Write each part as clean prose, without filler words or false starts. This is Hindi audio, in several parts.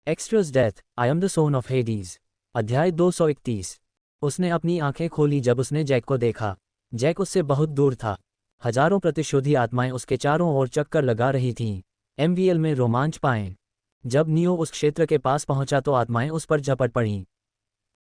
Extras death, I am the son of Hades. अध्याय 231। उसने अपनी आंखें खोली जब उसने जैक को देखा। जैक उससे बहुत दूर था। हजारों प्रतिशोधी आत्माएं उसके चारों ओर चक्कर लगा रही थीं। एमवीएल में रोमांच पाएं। जब नियो उस क्षेत्र के पास पहुंचा तो आत्माएं उस पर झपट पड़ीं।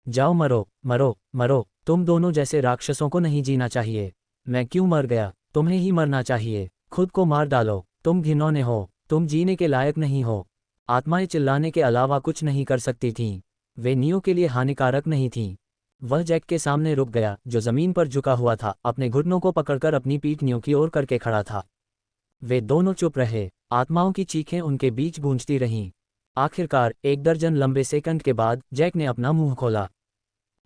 जाओ, मरो मरो मरो, तुम दोनों जैसे राक्षसों को नहीं जीना चाहिए। मैं क्यों मर गया? तुम्हें ही मरना चाहिए। खुद को मार डालो, तुम घिनौने हो, तुम जीने के लायक नहीं हो। आत्माएं चिल्लाने के अलावा कुछ नहीं कर सकती थीं। वे नियो के लिए हानिकारक नहीं थीं। वह जैक के सामने रुक गया, जो जमीन पर झुका हुआ था, अपने घुटनों को पकड़कर अपनी पीठ नियो की ओर करके खड़ा था। वे दोनों चुप रहे। आत्माओं की चीखें उनके बीच गूंजती रहीं। आखिरकार 1 दर्जन लंबे सेकंड के बाद जैक ने अपना मुंह खोला।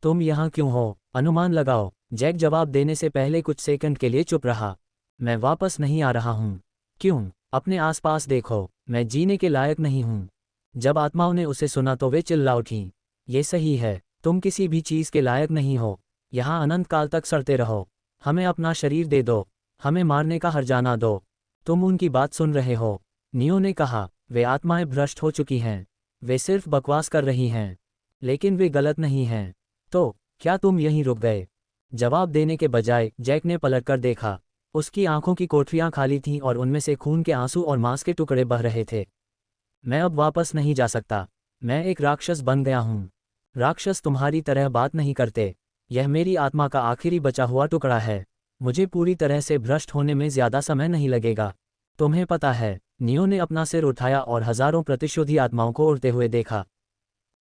तुम यहाँ क्यों हो? अनुमान लगाओ। जैक जवाब देने से पहले कुछ सेकंड के लिए चुप रहा। मैं वापस नहीं आ रहा हूँ। क्यों? अपने आसपास देखो, मैं जीने के लायक नहीं हूँ। जब आत्माओं ने उसे सुना तो वे चिल्ला उठीं। ये सही है, तुम किसी भी चीज़ के लायक नहीं हो। यहाँ अनंत काल तक सड़ते रहो। हमें अपना शरीर दे दो, हमें मारने का हर्जाना दो। तुम उनकी बात सुन रहे हो? नियो ने कहा। वे आत्माएं भ्रष्ट हो चुकी हैं। वे सिर्फ बकवास कर रही हैं। लेकिन वे गलत नहीं हैं। तो क्या तुम यहीं रुक गए? जवाब देने के बजाय जैक ने पलटकर देखा। उसकी आंखों की कोठरियां खाली थीं और उनमें से खून के आंसू और मांस के टुकड़े बह रहे थे। मैं अब वापस नहीं जा सकता। मैं एक राक्षस बन गया हूँ। राक्षस तुम्हारी तरह बात नहीं करते। यह मेरी आत्मा का आखिरी बचा हुआ टुकड़ा है। मुझे पूरी तरह से भ्रष्ट होने में ज्यादा समय नहीं लगेगा। तुम्हें पता है? नियो ने अपना सिर उठाया और हजारों प्रतिशोधी आत्माओं को उड़ते हुए देखा।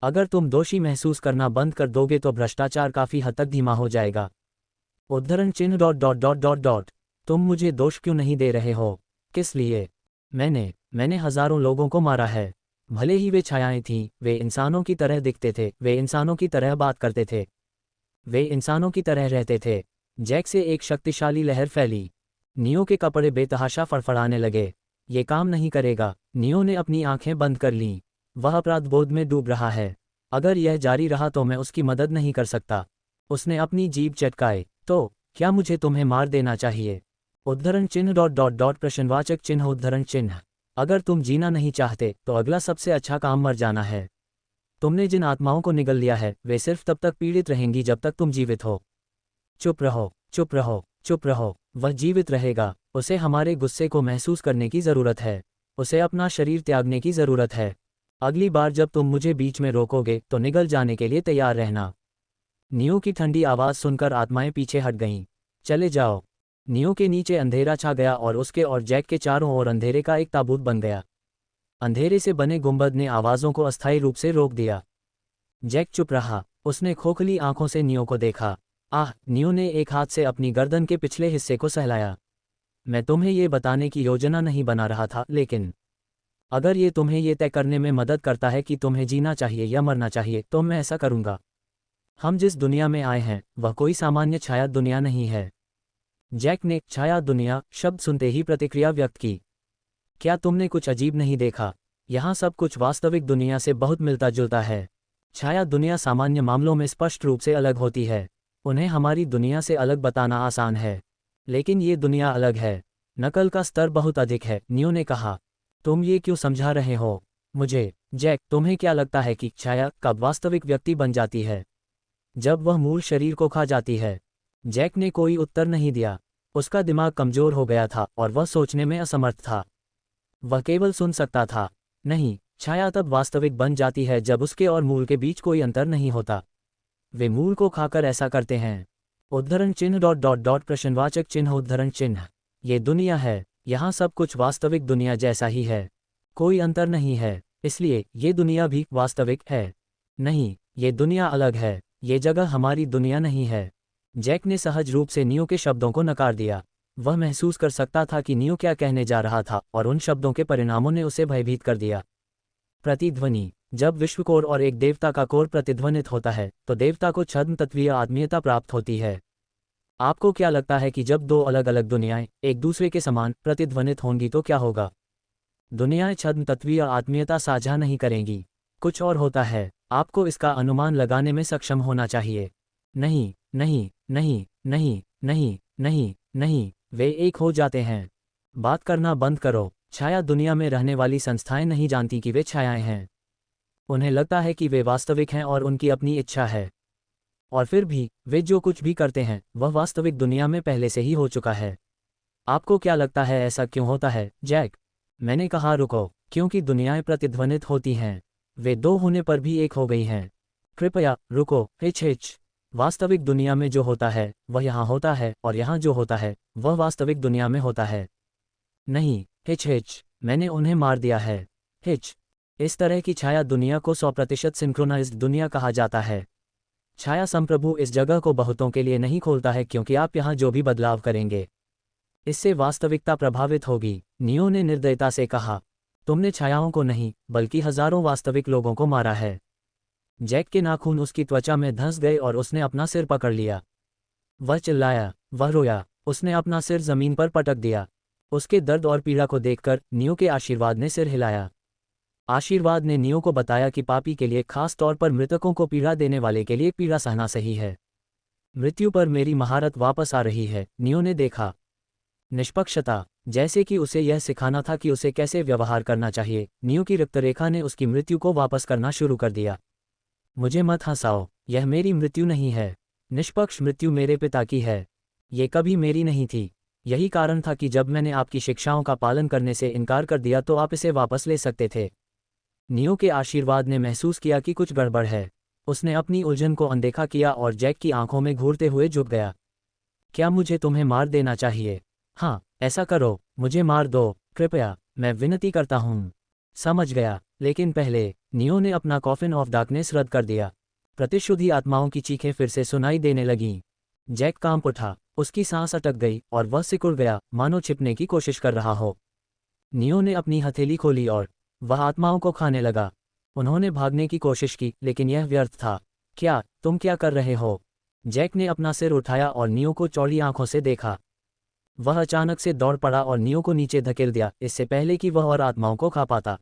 अगर तुम दोषी महसूस करना बंद कर दोगे तो भ्रष्टाचार काफी हद तक धीमा हो जाएगा। उद्धरण चिन्ह dot dot dot dot dot. तुम मुझे दोष क्यों नहीं दे रहे हो? किस लिए? मैंने हजारों लोगों को मारा है। भले ही वे छायाएं थीं, वे इंसानों की तरह दिखते थे, वे इंसानों की तरह बात करते थे, वे इंसानों की तरह रहते थे। जैक से एक शक्तिशाली लहर फैली। नियो के कपड़े बेतहाशा फड़फड़ाने लगे। ये काम नहीं करेगा। नियो ने अपनी आंखें बंद कर लीं। वह अपराधबोध में डूब रहा है। अगर यह जारी रहा तो मैं उसकी मदद नहीं कर सकता। उसने अपनी जीभ चटकाई। तो क्या मुझे तुम्हें मार देना चाहिए? उद्धरण चिन्ह डॉट डॉट डॉट प्रश्नवाचक चिन्ह उद्धरण चिन्ह। अगर तुम जीना नहीं चाहते तो अगला सबसे अच्छा काम मर जाना है। तुमने जिन आत्माओं को निगल लिया है वे सिर्फ तब तक पीड़ित रहेंगी जब तक तुम जीवित हो। चुप रहो, चुप रहो, चुप रहो। वह जीवित रहेगा। उसे हमारे गुस्से को महसूस करने की ज़रूरत है। उसे अपना शरीर त्यागने की ज़रूरत है। अगली बार जब तुम मुझे बीच में रोकोगे तो निगल जाने के लिए तैयार रहना। नियो की ठंडी आवाज़ सुनकर आत्माएं पीछे हट गईं। चले जाओ। नियो के नीचे अंधेरा छा गया और उसके और जैक के चारों ओर अंधेरे का एक ताबूत बन गया। अंधेरे से बने गुंबद ने आवाज़ों को अस्थायी रूप से रोक दिया। जैक चुप रहा। उसने खोखली आंखों से नियो को देखा। आह! नियो ने एक हाथ से अपनी गर्दन के पिछले हिस्से को सहलाया। मैं तुम्हें ये बताने की योजना नहीं बना रहा था, लेकिन अगर ये तुम्हें ये तय करने में मदद करता है कि तुम्हें जीना चाहिए या मरना चाहिए तो मैं ऐसा करूँगा। हम जिस दुनिया में आए हैं वह कोई सामान्य छाया दुनिया नहीं है। जैक ने छाया दुनिया शब्द सुनते ही प्रतिक्रिया व्यक्त की। क्या तुमने कुछ अजीब नहीं देखा? यहाँ सब कुछ वास्तविक दुनिया से बहुत मिलता जुलता है। छाया दुनिया सामान्य मामलों में स्पष्ट रूप से अलग होती है। उन्हें हमारी दुनिया से अलग बताना आसान है, लेकिन ये दुनिया अलग है। नकल का स्तर बहुत अधिक है, नियो ने कहा। तुम ये क्यों समझा रहे हो मुझे? जैक, तुम्हें क्या लगता है कि छाया कब वास्तविक व्यक्ति बन जाती है? जब वह मूल शरीर को खा जाती है। जैक ने कोई उत्तर नहीं दिया। उसका दिमाग कमजोर हो गया था और वह सोचने में असमर्थ था। वह केवल सुन सकता था। नहीं, छाया तब वास्तविक बन जाती है जब उसके और मूल के बीच कोई अंतर नहीं होता। वे मूल को खाकर ऐसा करते हैं। उद्धरण चिन्ह डॉट डॉट डॉट प्रश्नवाचक चिन्ह उद्धरण चिन्ह। ये दुनिया है। यहाँ सब कुछ वास्तविक दुनिया जैसा ही है। कोई अंतर नहीं है, इसलिए ये दुनिया भी वास्तविक है। नहीं, ये दुनिया अलग है। ये जगह हमारी दुनिया नहीं है। जैक ने सहज रूप से नियो के शब्दों को नकार दिया। वह महसूस कर सकता था कि नियो क्या कहने जा रहा था और उन शब्दों के परिणामों ने उसे भयभीत कर दिया। प्रतिध्वनि। जब विश्वकोर और एक देवता का कोर प्रतिध्वनित होता है तो देवता को छद्म तत्वीय आत्मीयता प्राप्त होती है। आपको क्या लगता है कि जब दो अलग अलग दुनियाएं एक दूसरे के समान प्रतिध्वनित होंगी तो क्या होगा? दुनियाएं छद्म तत्वीय आत्मीयता साझा नहीं करेंगी। कुछ और होता है। आपको इसका अनुमान लगाने में सक्षम होना चाहिए। नहीं, नहीं, नहीं, नहीं, नहीं, नहीं, नहीं, वे एक हो जाते हैं। बात करना बंद करो। छाया दुनिया में रहने वाली संस्थाएं नहीं जानती कि वे छायाएं हैं। उन्हें लगता है कि वे वास्तविक हैं और उनकी अपनी इच्छा है, और फिर भी वे जो कुछ भी करते हैं वह वास्तविक दुनिया में पहले से ही हो चुका है। आपको क्या लगता है ऐसा क्यों होता है, जैक? मैंने कहा रुको, क्योंकि दुनियाएं प्रतिध्वनित होती हैं। वे दो होने पर भी एक हो गई हैं। कृपया रुको, हिच हिच। वास्तविक दुनिया में जो होता है वह यहाँ होता है, और यहाँ जो होता है वह वास्तविक दुनिया में होता है। नहीं, हिच हिच, मैंने उन्हें मार दिया है। हिच। इस तरह की छाया दुनिया को 100% सिंक्रोनाइज्ड दुनिया कहा जाता है। छाया संप्रभु इस जगह को बहुतों के लिए नहीं खोलता है, क्योंकि आप यहाँ जो भी बदलाव करेंगे इससे वास्तविकता प्रभावित होगी। नियो ने निर्दयता से कहा, तुमने छायाओं को नहीं बल्कि हजारों वास्तविक लोगों को मारा है। जैक के नाखून उसकी त्वचा में धंस गए और उसने अपना सिर पकड़ लिया। वह चिल्लाया, वह रोया, उसने अपना सिर जमीन पर पटक दिया। उसके दर्द और पीड़ा को देखकर नियो के आशीर्वाद ने सिर हिलाया। आशीर्वाद ने नियो को बताया कि पापी के लिए, खास तौर पर मृतकों को पीड़ा देने वाले के लिए, पीड़ा सहना सही है। मृत्यु पर मेरी महारत वापस आ रही है, नियो ने देखा। निष्पक्षता, जैसे कि उसे यह सिखाना था कि उसे कैसे व्यवहार करना चाहिए। नियो की रक्तरेखा ने उसकी मृत्यु को वापस करना शुरू कर दिया। मुझे मत हंसाओ, यह मेरी मृत्यु नहीं है। निष्पक्ष मृत्यु मेरे पिता की है, ये कभी मेरी नहीं थी। यही कारण था कि जब मैंने आपकी शिक्षाओं का पालन करने से इनकार कर दिया तो आप इसे वापस ले सकते थे। नियो के आशीर्वाद ने महसूस किया कि कुछ गड़बड़ है। उसने अपनी उलझन को अनदेखा किया और जैक की आंखों में घूरते हुए झुक गया। क्या मुझे तुम्हें मार देना चाहिए? हाँ, ऐसा करो, मुझे मार दो, कृपया, मैं विनती करता हूँ। समझ गया, लेकिन पहले। नियो ने अपना कॉफिन ऑफ डार्कनेस रद्द कर दिया। प्रतिशुद्धि आत्माओं की चीखें फिर से सुनाई देने लगीं। जैक कांप उठा, उसकी सांस अटक गई और वह सिकुड़ गया, मानो छिपने की कोशिश कर रहा हो। नियो ने अपनी हथेली खोली और वह आत्माओं को खाने लगा। उन्होंने भागने की कोशिश की, लेकिन यह व्यर्थ था। क्या तुम क्या कर रहे हो? जैक ने अपना सिर उठाया और नियो को चौड़ी आंखों से देखा। वह अचानक से दौड़ पड़ा और नियो को नीचे धकेल दिया, इससे पहले कि वह और आत्माओं को खा पाता।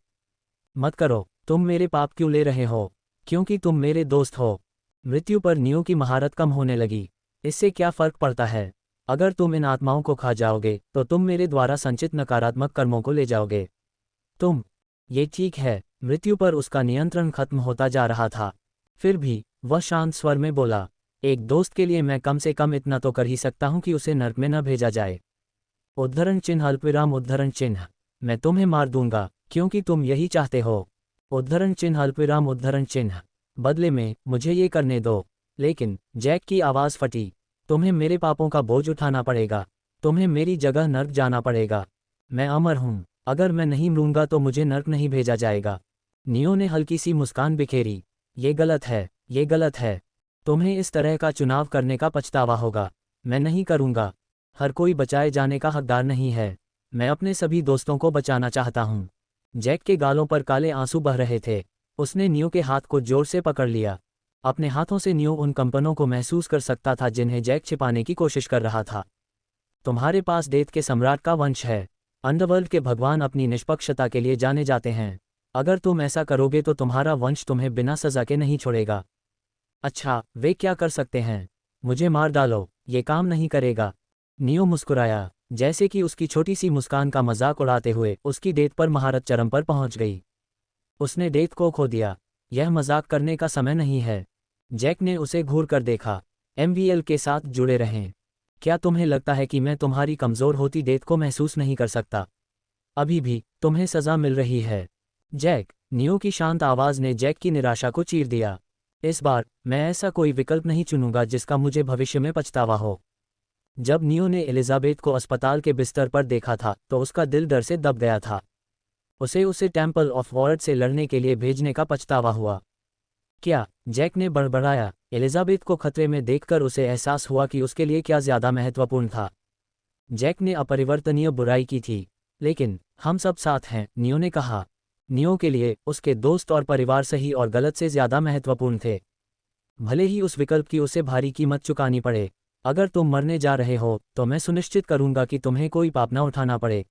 मत करो, तुम मेरे पाप क्यों ले रहे हो? क्योंकि तुम मेरे दोस्त हो। मृत्यु पर नियो की महारत कम होने लगी। इससे क्या फर्क पड़ता है? अगर तुम इन आत्माओं को खा जाओगे तो तुम मेरे द्वारा संचित नकारात्मक कर्मों को ले जाओगे। ये ठीक है। मृत्यु पर उसका नियंत्रण खत्म होता जा रहा था। फिर भी वह शांत स्वर में बोला, एक दोस्त के लिए मैं कम से कम इतना तो कर ही सकता हूं कि उसे नर्क में न भेजा जाए। उद्धरण चिन्ह अल्पविराम उद्धरण चिन्ह, मैं तुम्हें मार दूंगा क्योंकि तुम यही चाहते हो। उद्धरण चिन्ह अल्पविराम उद्धरण चिन्ह, बदले में मुझे ये करने दो। लेकिन जैक की आवाज़ फटी, तुम्हें मेरे पापों का बोझ उठाना पड़ेगा। तुम्हें मेरी जगह नर्क जाना पड़ेगा। मैं अमर हूँ, अगर मैं नहीं मरूंगा तो मुझे नर्क नहीं भेजा जाएगा। नियो ने हल्की सी मुस्कान बिखेरी, ये गलत है, ये गलत है। तुम्हें इस तरह का चुनाव करने का पछतावा होगा। मैं नहीं करूंगा। हर कोई बचाए जाने का हकदार नहीं है। मैं अपने सभी दोस्तों को बचाना चाहता हूँ। जैक के गालों पर काले आंसू बह रहे थे। उसने नियो के हाथ को जोर से पकड़ लिया। अपने हाथों से नियो उन कंपनों को महसूस कर सकता था जिन्हें जैक छिपाने की कोशिश कर रहा था। तुम्हारे पास डेथ के सम्राट का वंश है। अंडरवर्ल्ड के भगवान अपनी निष्पक्षता के लिए जाने जाते हैं। अगर तुम ऐसा करोगे तो तुम्हारा वंश तुम्हें बिना सजा के नहीं छोड़ेगा। अच्छा, वे क्या कर सकते हैं? मुझे मार डालो, ये काम नहीं करेगा। नियो मुस्कुराया, जैसे कि उसकी छोटी सी मुस्कान का मजाक उड़ाते हुए उसकी डेथ पर महारत चरम पर पहुंच गई। उसने डेथ को खो दिया। यह मजाक करने का समय नहीं है। जैक ने उसे घूर कर देखा। एमवीएल के साथ जुड़े रहें। क्या तुम्हें लगता है कि मैं तुम्हारी कमज़ोर होती डेथ को महसूस नहीं कर सकता? अभी भी तुम्हें सज़ा मिल रही है, जैक। नियो की शांत आवाज़ ने जैक की निराशा को चीर दिया। इस बार मैं ऐसा कोई विकल्प नहीं चुनूंगा जिसका मुझे भविष्य में पछतावा हो। जब नियो ने एलिजाबेथ को अस्पताल के बिस्तर पर देखा था तो उसका दिल डर से दब गया था। उसे टेम्पल ऑफ वॉर्ड से लड़ने के लिए भेजने का पछतावा हुआ। क्या? जैक ने बड़बड़ाया। एलिजाबेथ को खतरे में देखकर उसे एहसास हुआ कि उसके लिए क्या ज़्यादा महत्वपूर्ण था। जैक ने अपरिवर्तनीय बुराई की थी, लेकिन हम सब साथ हैं, नियो ने कहा। नियो के लिए उसके दोस्त और परिवार सही और गलत से ज़्यादा महत्वपूर्ण थे, भले ही उस विकल्प की उसे भारी कीमत चुकानी पड़े। अगर तुम मरने जा रहे हो तो मैं सुनिश्चित करूंगा कि तुम्हें कोई पाप न उठाना पड़े।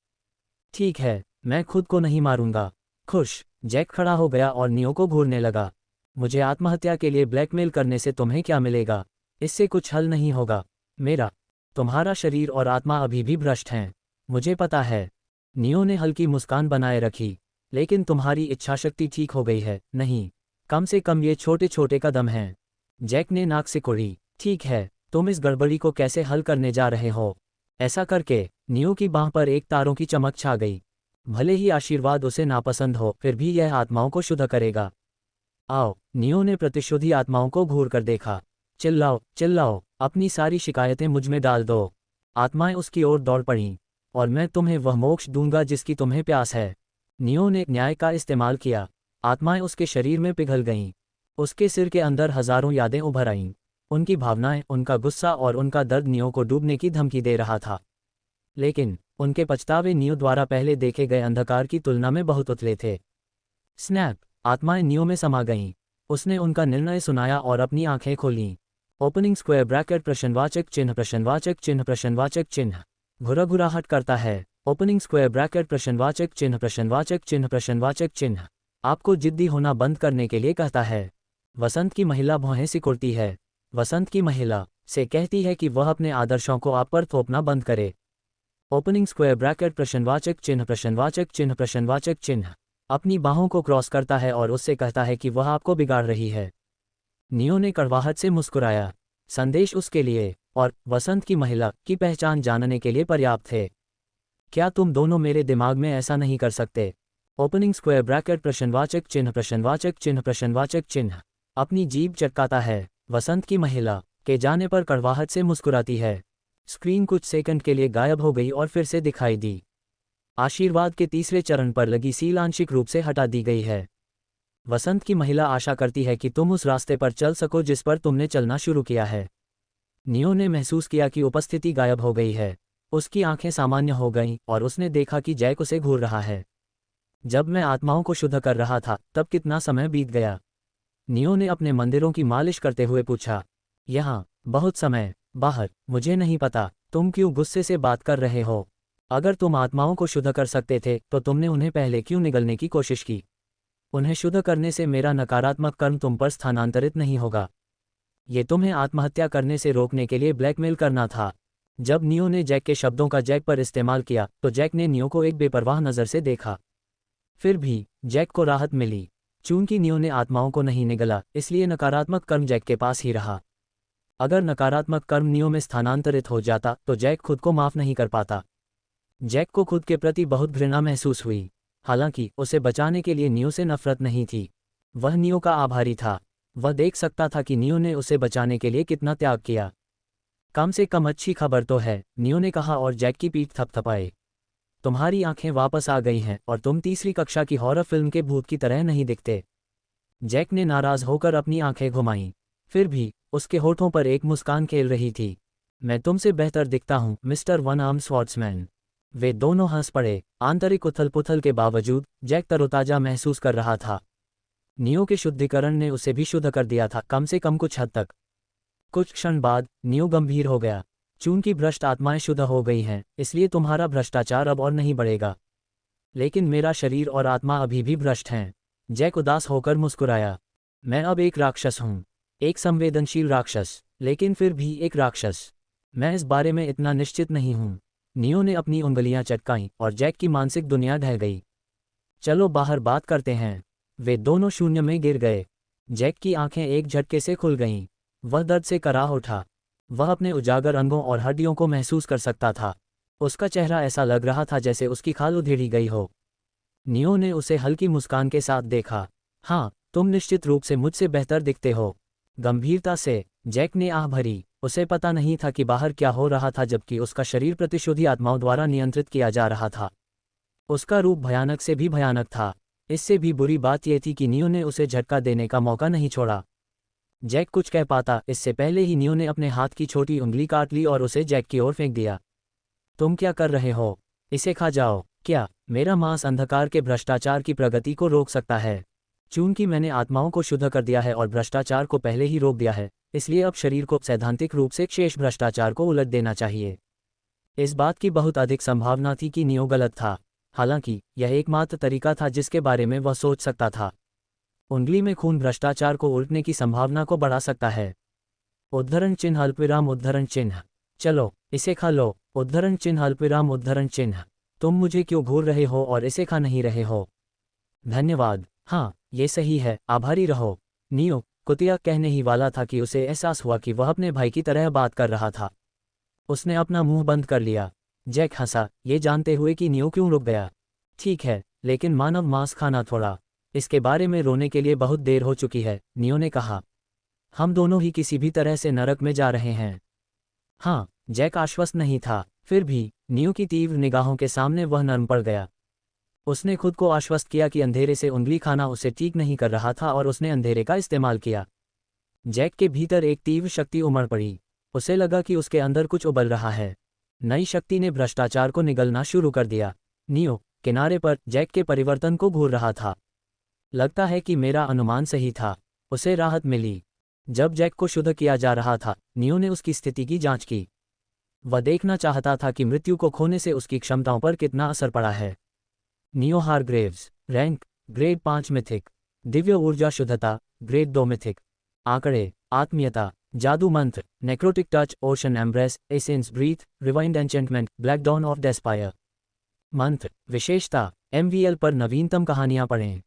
ठीक है, मैं खुद को नहीं मारूंगा। खुश? जैक खड़ा हो गया और नियो को घूरने लगा। मुझे आत्महत्या के लिए ब्लैकमेल करने से तुम्हें क्या मिलेगा? इससे कुछ हल नहीं होगा। तुम्हारा शरीर और आत्मा अभी भी भ्रष्ट हैं, मुझे पता है। नियो ने हल्की मुस्कान बनाए रखी। लेकिन तुम्हारी इच्छाशक्ति ठीक हो गई है, नहीं? कम से कम ये छोटे छोटे कदम हैं। जैक ने नाक सिकुड़ी। ठीक है, तुम इस गड़बड़ी को कैसे हल करने जा रहे हो? ऐसा करके नियो की बांह पर एक तारों की चमक छा गई। भले ही आशीर्वाद उसे नापसंद हो, फिर भी यह आत्माओं को शुद्ध करेगा। आओ, नियो ने प्रतिशोधी आत्माओं को घूर कर देखा। चिल्लाओ चिल्लाओ, अपनी सारी शिकायतें मुझ में डाल दो। आत्माएं उसकी ओर दौड़ पड़ीं। और मैं तुम्हें वह मोक्ष दूंगा जिसकी तुम्हें प्यास है। नियो ने न्याय का इस्तेमाल किया। आत्माएं उसके शरीर में पिघल गईं। उसके सिर के अंदर हजारों यादें उभर आईं। उनकी भावनाएं, उनका गुस्सा और उनका दर्द नियो को डूबने की धमकी दे रहा था। लेकिन उनके पछतावे नियो द्वारा पहले देखे गए अंधकार की तुलना में बहुत उतले थे। स्नैप! आत्माएं नियो में समा गईं। उसने उनका निर्णय सुनाया और अपनी आंखें खोलीं। ओपनिंग स्क्वायर ब्रैकेट प्रश्नवाचक चिन्ह प्रश्नवाचक चिन्ह प्रश्नवाचक चिन्ह। घुरघुराहट करता है। ओपनिंग स्क्वायर ब्रैकेट प्रश्नवाचक चिन्ह प्रश्नवाचक चिन्ह प्रश्नवाचक चिन्ह। आपको जिद्दी होना बंद करने के लिए कहता है। वसंत की महिला भौहें सिकुड़ती है। वसंत की महिला से कहती है कि वह अपने आदर्शों को आप पर थोपना बंद करे। ओपनिंग स्क्वायर ब्रैकेट प्रश्नवाचक चिन्ह प्रश्नवाचक चिन्ह प्रश्नवाचक चिन्ह। अपनी बाहों को क्रॉस करता है और उससे कहता है कि वह आपको बिगाड़ रही है। नियो ने कड़वाहट से मुस्कुराया। संदेश उसके लिए और वसंत की महिला की पहचान जानने के लिए पर्याप्त थे। क्या तुम दोनों मेरे दिमाग में ऐसा नहीं कर सकते? ओपनिंग स्क्वायर ब्रैकेट प्रश्नवाचक चिन्ह प्रश्नवाचक चिन्ह प्रश्नवाचक चिन्ह। अपनी जीभ चटकाता है। वसंत की महिला के जाने पर कड़वाहट से मुस्कुराती है। स्क्रीन कुछ सेकंड के लिए गायब हो गई और फिर से दिखाई दी। आशीर्वाद के तीसरे चरण पर लगी सील आंशिक रूप से हटा दी गई है। वसंत की महिला आशा करती है कि तुम उस रास्ते पर चल सको जिस पर तुमने चलना शुरू किया है। नियो ने महसूस किया कि उपस्थिति गायब हो गई है। उसकी आंखें सामान्य हो गईं और उसने देखा कि जैक उसे घूर रहा है। जब मैं आत्माओं को शुद्ध कर रहा था तब कितना समय बीत गया? नियो ने अपने मंदिरों की मालिश करते हुए पूछा। यहाँ बहुत समय। बाहर मुझे नहीं पता। तुम क्यों गुस्से से बात कर रहे हो? अगर तुम आत्माओं को शुद्ध कर सकते थे तो तुमने उन्हें पहले क्यों निगलने की कोशिश की? उन्हें शुद्ध करने से मेरा नकारात्मक कर्म तुम पर स्थानांतरित नहीं होगा। ये तुम्हें आत्महत्या करने से रोकने के लिए ब्लैकमेल करना था। जब नियो ने जैक के शब्दों का जैक पर इस्तेमाल किया तो जैक ने नियो को एक बेपरवाह नज़र से देखा। फिर भी जैक को राहत मिली। चूंकि नियो ने आत्माओं को नहीं निगला, इसलिए नकारात्मक कर्म जैक के पास ही रहा। अगर नकारात्मक कर्म नियो में स्थानांतरित हो जाता तो जैक खुद को माफ नहीं कर पाता। जैक को खुद के प्रति बहुत घृणा महसूस हुई। हालांकि उसे बचाने के लिए नियो से नफरत नहीं थी। वह नियो का आभारी था। वह देख सकता था कि नियो ने उसे बचाने के लिए कितना त्याग किया। कम से कम अच्छी खबर तो है, नियो ने कहा और जैक की पीठ थपथपाई। तुम्हारी आंखें वापस आ गई हैं और तुम तीसरी कक्षा की हॉरर फिल्म के भूत की तरह नहीं दिखते। जैक ने नाराज होकर अपनी आंखें घुमाईं। फिर भी उसके होठों पर एक मुस्कान खेल रही थी। मैं तुमसे बेहतर दिखता हूं, मिस्टर वन आर्म स्वॉर्ड्समैन। वे दोनों हंस पड़े। आंतरिक उथल पुथल के बावजूद जैक तरोताजा महसूस कर रहा था। नियो के शुद्धिकरण ने उसे भी शुद्ध कर दिया था, कम से कम कुछ हद तक। कुछ क्षण बाद नियो गंभीर हो गया। चूंकि भ्रष्ट आत्माएं शुद्ध हो गई हैं, इसलिए तुम्हारा भ्रष्टाचार अब और नहीं बढ़ेगा। लेकिन मेरा शरीर और आत्मा अभी भी भ्रष्ट हैं। जैक उदास होकर मुस्कुराया। मैं अब एक राक्षस हूँ। एक संवेदनशील राक्षस, लेकिन फिर भी एक राक्षस। मैं इस बारे में इतना निश्चित नहीं हूँ। नियो ने अपनी उंगलियां चटकाईं और जैक की मानसिक दुनिया ढह गई। चलो बाहर बात करते हैं। वे दोनों शून्य में गिर गए। जैक की आंखें एक झटके से खुल गईं। वह दर्द से कराह उठा। वह अपने उजागर अंगों और हड्डियों को महसूस कर सकता था। उसका चेहरा ऐसा लग रहा था जैसे उसकी खाल उधेड़ी गई हो। नियो ने उसे हल्की मुस्कान के साथ देखा। हाँ, तुम निश्चित रूप से मुझसे बेहतर दिखते हो। गंभीरता से जैक ने आह भरी। उसे पता नहीं था कि बाहर क्या हो रहा था, जबकि उसका शरीर प्रतिशोधी आत्माओं द्वारा नियंत्रित किया जा रहा था। उसका रूप भयानक से भी भयानक था। इससे भी बुरी बात यह थी कि नियो ने उसे झटका देने का मौका नहीं छोड़ा। जैक कुछ कह पाता इससे पहले ही नियो ने अपने हाथ की छोटी उंगली काट ली और उसे जैक की ओर फेंक दिया। तुम क्या कर रहे हो? इसे खा जाओ। क्या मेरा मांस अंधकार के भ्रष्टाचार की प्रगति को रोक सकता है? चूंकि मैंने आत्माओं को शुद्ध कर दिया है और भ्रष्टाचार को पहले ही रोक दिया है, इसलिए अब शरीर को सैद्धांतिक रूप से शेष भ्रष्टाचार को उलट देना चाहिए। इस बात की बहुत अधिक संभावना थी कि नियो गलत था। हालांकि यह एकमात्र तरीका था जिसके बारे में वह सोच सकता था। उंगली में खून भ्रष्टाचार को उलटने की संभावना को बढ़ा सकता है। उद्धरण चिन्ह अल्पविराम उद्धरण चिन्ह। चलो इसे खा लो। उद्धरण चिन्ह अल्पविराम उद्धरण चिन्ह। तुम मुझे क्यों घूर रहे हो और इसे खा नहीं रहे हो? धन्यवाद। हाँ, ये सही है, आभारी रहो। नियो, कुतिया कहने ही वाला था कि उसे एहसास हुआ कि वह अपने भाई की तरह बात कर रहा था। उसने अपना मुंह बंद कर लिया। जैक हंसा, ये जानते हुए कि नियो क्यों रुक गया। ठीक है, लेकिन मानव मांस खाना थोड़ा। इसके बारे में रोने के लिए बहुत देर हो चुकी है, नियो ने कहा। हम दोनों ही किसी भी तरह से नरक में जा रहे हैं। हाँ, जैक आश्वस्त नहीं था, फिर भी नियो की तीव्र निगाहों के सामने वह नर्म पड़ गया। उसने खुद को आश्वस्त किया कि अंधेरे से उंगली खाना उसे ठीक नहीं कर रहा था और उसने अंधेरे का इस्तेमाल किया। जैक के भीतर एक तीव्र शक्ति उमड़ पड़ी। उसे लगा कि उसके अंदर कुछ उबल रहा है। नई शक्ति ने भ्रष्टाचार को निगलना शुरू कर दिया। नियो, किनारे पर, जैक के परिवर्तन को घूर रहा था। लगता है कि मेरा अनुमान सही था। उसे राहत मिली। जब जैक को शुद्ध किया जा रहा था, नियो ने उसकी स्थिति की जांच की। वह देखना चाहता था कि मृत्यु को खोने से उसकी क्षमताओं पर कितना असर पड़ा है। Neo हारग्रेव्स, rank grade 5 mythic, Divya ऊर्जा शुद्धता ग्रेड 2 मिथिक, आंकड़े, आत्मीयता, जादू मंत्र, necrotic touch, ocean embrace, essence breath, rewind enchantment, black dawn of despair. मंत्र, विशेषता, MVL पर नवीनतम कहानियां पढ़ें।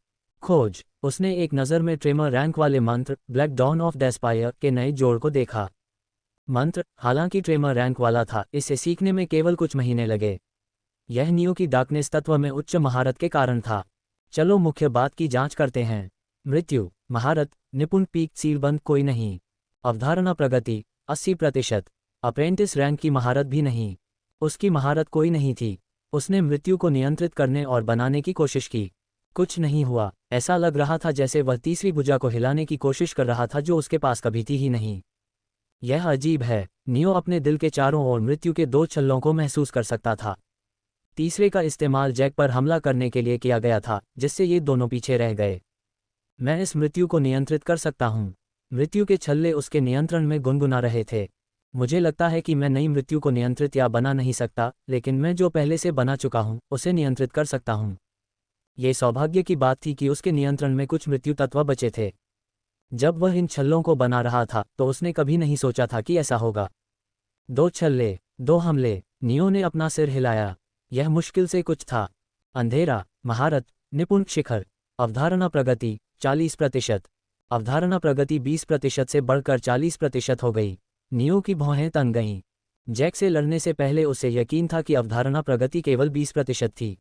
खोज, उसने एक नज़र में ट्रेमर रैंक वाले मंत्र, ब्लैक डॉन ऑफ डेस्पायर के नए जोड़ को देखा। मंत्र, हालांकि ट्रेमर रैंक वाला था, इसे सीखने में केवल कुछ महीने लगे। यह नियो की डार्कनेस तत्व में उच्च महारत के कारण था। चलो मुख्य बात की जांच करते हैं। मृत्यु, महारत, निपुण पीक सीलबंद कोई नहीं। अवधारणा प्रगति 80%। अप्रेंटिस रैंक की महारत भी नहीं। उसकी महारत कोई नहीं थी। उसने मृत्यु को नियंत्रित करने और बनाने की कोशिश की। कुछ नहीं हुआ। ऐसा लग रहा था जैसे वह तीसरी भुजा को हिलाने की कोशिश कर रहा था जो उसके पास कभी थी ही नहीं। यह अजीब है। नियो अपने दिल के चारों ओर मृत्यु के दो छल्लों को महसूस कर सकता था। तीसरे का इस्तेमाल जैक पर हमला करने के लिए किया गया था, जिससे ये दोनों पीछे रह गए। मैं इस मृत्यु को नियंत्रित कर सकता हूँ। मृत्यु के छल्ले उसके नियंत्रण में गुनगुना रहे थे। मुझे लगता है कि मैं नई मृत्यु को नियंत्रित या बना नहीं सकता, लेकिन मैं जो पहले से बना चुका हूँ उसे नियंत्रित कर सकता हूँ। ये सौभाग्य की बात थी कि उसके नियंत्रण में कुछ मृत्यु तत्व बचे थे। जब वह इन छल्लों को बना रहा था तो उसने कभी नहीं सोचा था कि ऐसा होगा। 2 छल्ले, 2 हमले। नियो ने अपना सिर हिलाया। यह मुश्किल से कुछ था। अंधेरा, महारत, निपुण शिखर, अवधारणा प्रगति 40%। अवधारणा प्रगति 20% से बढ़कर 40% हो गई। नियो की भौहें तन गईं। जैक से लड़ने से पहले उसे यकीन था कि अवधारणा प्रगति केवल 20% थी।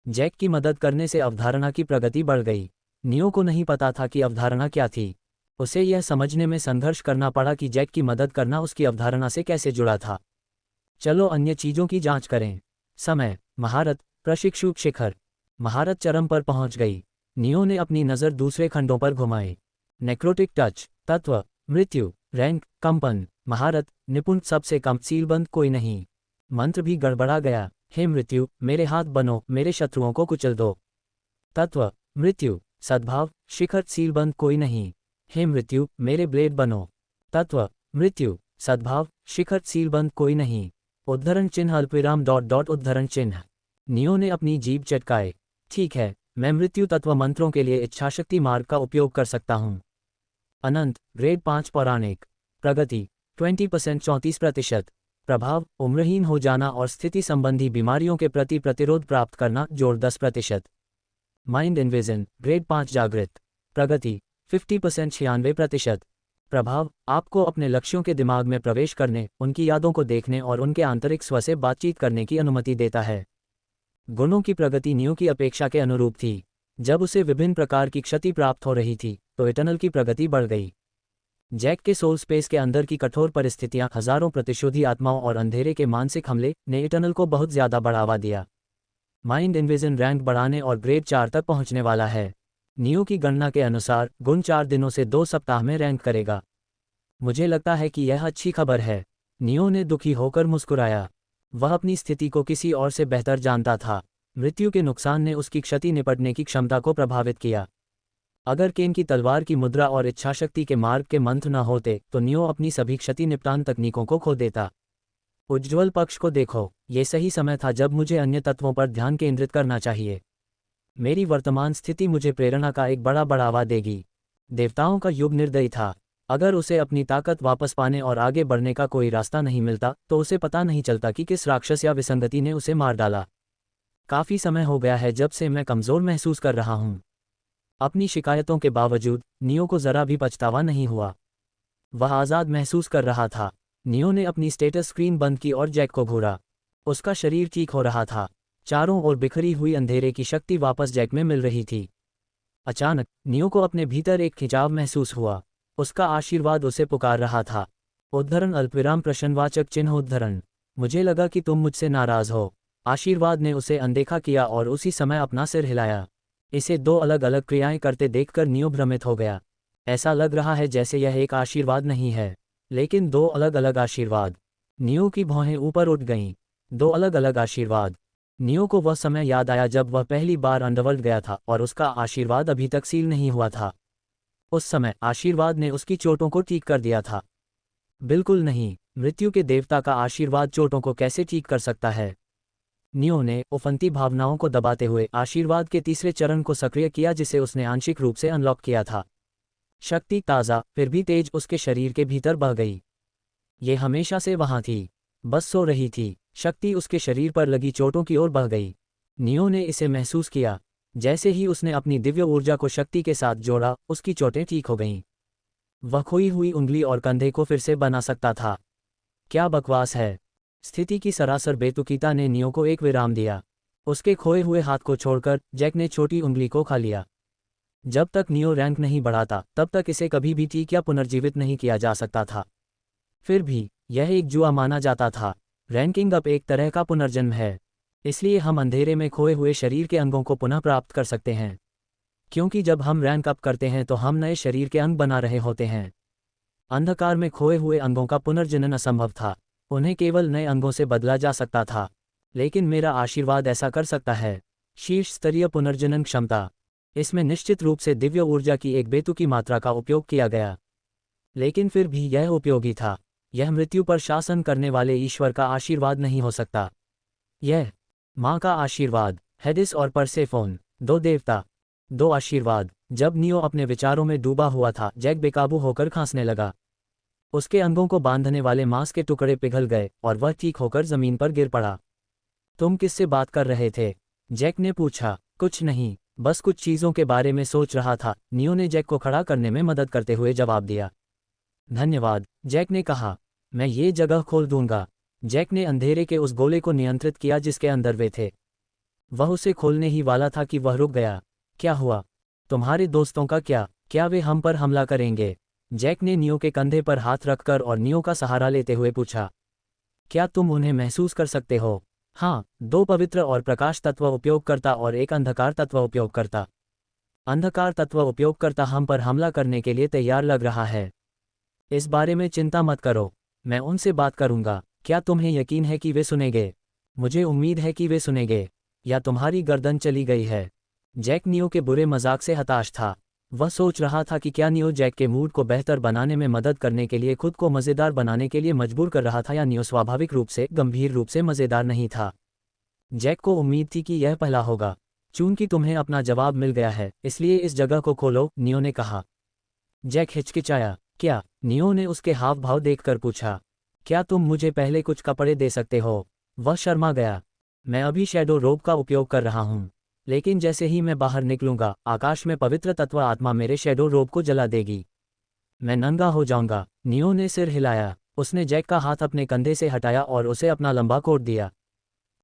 जैक की मदद करने से अवधारणा की प्रगति बढ़ गई। नियो को नहीं पता था कि अवधारणा क्या थी। उसे यह समझने में संघर्ष करना पड़ा कि जैक की मदद करना उसकी अवधारणा से कैसे जुड़ा था। चलो अन्य चीज़ों की जांच करें। समय, महारत, प्रशिक्षु शिखर। महारत चरम पर पहुंच गई। नियो ने अपनी नज़र दूसरे खंडों पर घुमाई। नेक्रोटिक टच, तत्व, मृत्यु, रैंक, कंपन, महारत, निपुण सबसे कम सीलबंद कोई नहीं। मंत्र भी गड़बड़ा गया। हे मृत्यु, मेरे हाथ बनो, मेरे शत्रुओं को कुचल दो। तत्व, मृत्यु, सद्भाव, शिखर सीलबंद कोई नहीं। हे मृत्यु, मेरे ब्लेड बनो। तत्व, मृत्यु, सद्भाव, शिखर सीलबंद कोई नहीं। उद्धरण चिन्ह अल्पविराम ... उद्धरण चिन्ह। नियो ने अपनी जीभ चटकाए। ठीक है, मैं मृत्यु तत्व मंत्रों के लिए इच्छाशक्ति मार्ग का उपयोग कर सकता हूँ। अनंत, ग्रेड 5 पौराणिक, प्रगति 20% 34%। प्रभाव, उम्रहीन हो जाना और स्थिति संबंधी बीमारियों के प्रति प्रतिरोध प्राप्त करना जोड़ 10%। माइंड इन्विजन, ग्रेड 5 जागृत, प्रगति 50% 96%। प्रभाव, आपको अपने लक्ष्यों के दिमाग में प्रवेश करने, उनकी यादों को देखने और उनके आंतरिक स्व से बातचीत करने की अनुमति देता है। गुणों की प्रगति नियो की अपेक्षा के अनुरूप थी। जब उसे विभिन्न प्रकार की क्षति प्राप्त हो रही थी तो इटर्नल की प्रगति बढ़ गई। जैक के सोल स्पेस के अंदर की कठोर परिस्थितियां, हजारों प्रतिशोधी आत्माओं और अंधेरे के मानसिक हमले ने इटर्नल को बहुत ज्यादा बढ़ावा दिया। माइंड इन्विजन रैंक बढ़ाने और ग्रेड 4 तक पहुंचने वाला है। नियो की गणना के अनुसार गुण 4 दिनों से 2 सप्ताह में रैंक करेगा। मुझे लगता है कि यह अच्छी खबर है। नियो ने दुखी होकर मुस्कुराया। वह अपनी स्थिति को किसी और से बेहतर जानता था। मृत्यु के नुकसान ने उसकी क्षति निपटने की क्षमता को प्रभावित किया। अगर केन की तलवार की मुद्रा और इच्छाशक्ति के मार्ग के मंत्र न होते तो नियो अपनी सभी क्षति निपटान तकनीकों को खो देता। उज्ज्वल पक्ष को देखो, ये सही समय था जब मुझे अन्य तत्वों पर ध्यान केंद्रित करना चाहिए। मेरी वर्तमान स्थिति मुझे प्रेरणा का एक बड़ा बढ़ावा देगी। देवताओं का युग निर्दयी था। अगर उसे अपनी ताकत वापस पाने और आगे बढ़ने का कोई रास्ता नहीं मिलता तो उसे पता नहीं चलता कि किस राक्षस या विसंगति ने उसे मार डाला। काफी समय हो गया है जब से मैं कमजोर महसूस कर रहा हूँ। अपनी शिकायतों के बावजूद नियो को जरा भी पछतावा नहीं हुआ। वह आज़ाद महसूस कर रहा था। नियो ने अपनी स्टेटस स्क्रीन बंद की और जैक को घूरा। उसका शरीर ठीक हो रहा था। चारों ओर बिखरी हुई अंधेरे की शक्ति वापस जैक में मिल रही थी। अचानक नियो को अपने भीतर एक खिंचाव महसूस हुआ। उसका आशीर्वाद उसे पुकार रहा था। उद्धरण अल्पविराम प्रश्नवाचक चिन्ह उद्धरण। मुझे लगा कि तुम मुझसे नाराज हो। आशीर्वाद ने उसे अनदेखा किया और उसी समय अपना सिर हिलाया। इसे दो अलग अलग क्रियाएं करते देखकर नियो भ्रमित हो गया। ऐसा लग रहा है जैसे यह एक आशीर्वाद नहीं है, लेकिन दो अलग अलग आशीर्वाद। नियो की भौहें ऊपर उठ गईं। दो अलग अलग आशीर्वाद। नियो को वह समय याद आया जब वह पहली बार अंडरवर्ल्ड गया था और उसका आशीर्वाद अभी तक सील नहीं हुआ था। उस समय आशीर्वाद ने उसकी चोटों को ठीक कर दिया था। बिल्कुल नहीं, मृत्यु के देवता का आशीर्वाद चोटों को कैसे ठीक कर सकता है। नियो ने उफनती भावनाओं को दबाते हुए आशीर्वाद के तीसरे चरण को सक्रिय किया जिसे उसने आंशिक रूप से अनलॉक किया था। शक्ति ताज़ा फिर भी तेज उसके शरीर के भीतर बह गई। ये हमेशा से वहां थी, बस सो रही थी। शक्ति उसके शरीर पर लगी चोटों की ओर बह गई। नियो ने इसे महसूस किया। जैसे ही उसने अपनी दिव्य ऊर्जा को शक्ति के साथ जोड़ा, उसकी चोटें ठीक हो गईं। वह खोई हुई उंगली और कंधे को फिर से बना सकता था। क्या बकवास है। स्थिति की सरासर बेतुकीता ने नियो को एक विराम दिया। उसके खोए हुए हाथ को छोड़कर जैक ने छोटी उंगली को खा लिया। जब तक नियो रैंक नहीं बढ़ाता तब तक इसे कभी भी ठीक या पुनर्जीवित नहीं किया जा सकता था। फिर भी यह एक जुआ माना जाता था। रैंकिंग अप एक तरह का पुनर्जन्म है। इसलिए हम अंधेरे में खोए हुए शरीर के अंगों को पुनः प्राप्त कर सकते हैं, क्योंकि जब हम रैंक अप करते हैं तो हम नए शरीर के अंग बना रहे होते हैं। अंधकार में खोए हुए अंगों का पुनर्जनन असंभव था। उन्हें केवल नए अंगों से बदला जा सकता था, लेकिन मेरा आशीर्वाद ऐसा कर सकता है। शीर्ष स्तरीय पुनर्जनन क्षमता। इसमें निश्चित रूप से दिव्य ऊर्जा की एक बेतुकी मात्रा का उपयोग किया गया, लेकिन फिर भी यह उपयोगी था। यह मृत्यु पर शासन करने वाले ईश्वर का आशीर्वाद नहीं हो सकता। यह माँ का आशीर्वाद। हेडिस और परसेफोन, दो देवता, दो आशीर्वाद। जब नियो अपने विचारों में डूबा हुआ था, जैक बेकाबू होकर खांसने लगा। उसके अंगों को बांधने वाले मांस के टुकड़े पिघल गए और वह ठीक होकर जमीन पर गिर पड़ा। तुम किससे बात कर रहे थे? जैक ने पूछा। कुछ नहीं, बस कुछ चीज़ों के बारे में सोच रहा था, नियो ने जैक को खड़ा करने में मदद करते हुए जवाब दिया। धन्यवाद, जैक ने कहा। मैं ये जगह खोल दूंगा। जैक ने अंधेरे के उस गोले को नियंत्रित किया जिसके अंदर वे थे। वह उसे खोलने ही वाला था कि वह रुक गया। क्या हुआ? तुम्हारे दोस्तों का क्या? क्या वे हम पर हमला करेंगे? जैक ने नियो के कंधे पर हाथ रखकर और नियो का सहारा लेते हुए पूछा। क्या तुम उन्हें महसूस कर सकते हो? हाँ, दो पवित्र और प्रकाश तत्व उपयोगकर्ता और एक अंधकार तत्व उपयोगकर्ता। अंधकार तत्व उपयोगकर्ता हम पर हमला करने के लिए तैयार लग रहा है। इस बारे में चिंता मत करो, मैं उनसे बात करूंगा। क्या तुम्हें यकीन है कि वे सुनेंगे? मुझे उम्मीद है कि वे सुनेंगे। या तुम्हारी गर्दन चली गई है? जैक नियो के बुरे मजाक से हताश था। वह सोच रहा था कि क्या नियो जैक के मूड को बेहतर बनाने में मदद करने के लिए खुद को मज़ेदार बनाने के लिए मजबूर कर रहा था, या नियो स्वाभाविक रूप से गंभीर रूप से मज़ेदार नहीं था। जैक को उम्मीद थी कि यह पहला होगा। चूंकि तुम्हें अपना जवाब मिल गया है, इसलिए इस जगह को खोलो, नियो ने कहा। जैक हिचकिचाया। क्या? नियो ने उसके हाव भाव देखकर पूछा। क्या तुम मुझे पहले कुछ कपड़े दे सकते हो? वह शर्मा गया। मैं अभी शैडो रोब का उपयोग कर रहा हूँ, लेकिन जैसे ही मैं बाहर निकलूंगा, आकाश में पवित्र तत्व आत्मा मेरे शैडो रोब को जला देगी। मैं नंगा हो जाऊंगा। नियो ने सिर हिलाया। उसने जैक का हाथ अपने कंधे से हटाया और उसे अपना लंबा कोट दिया।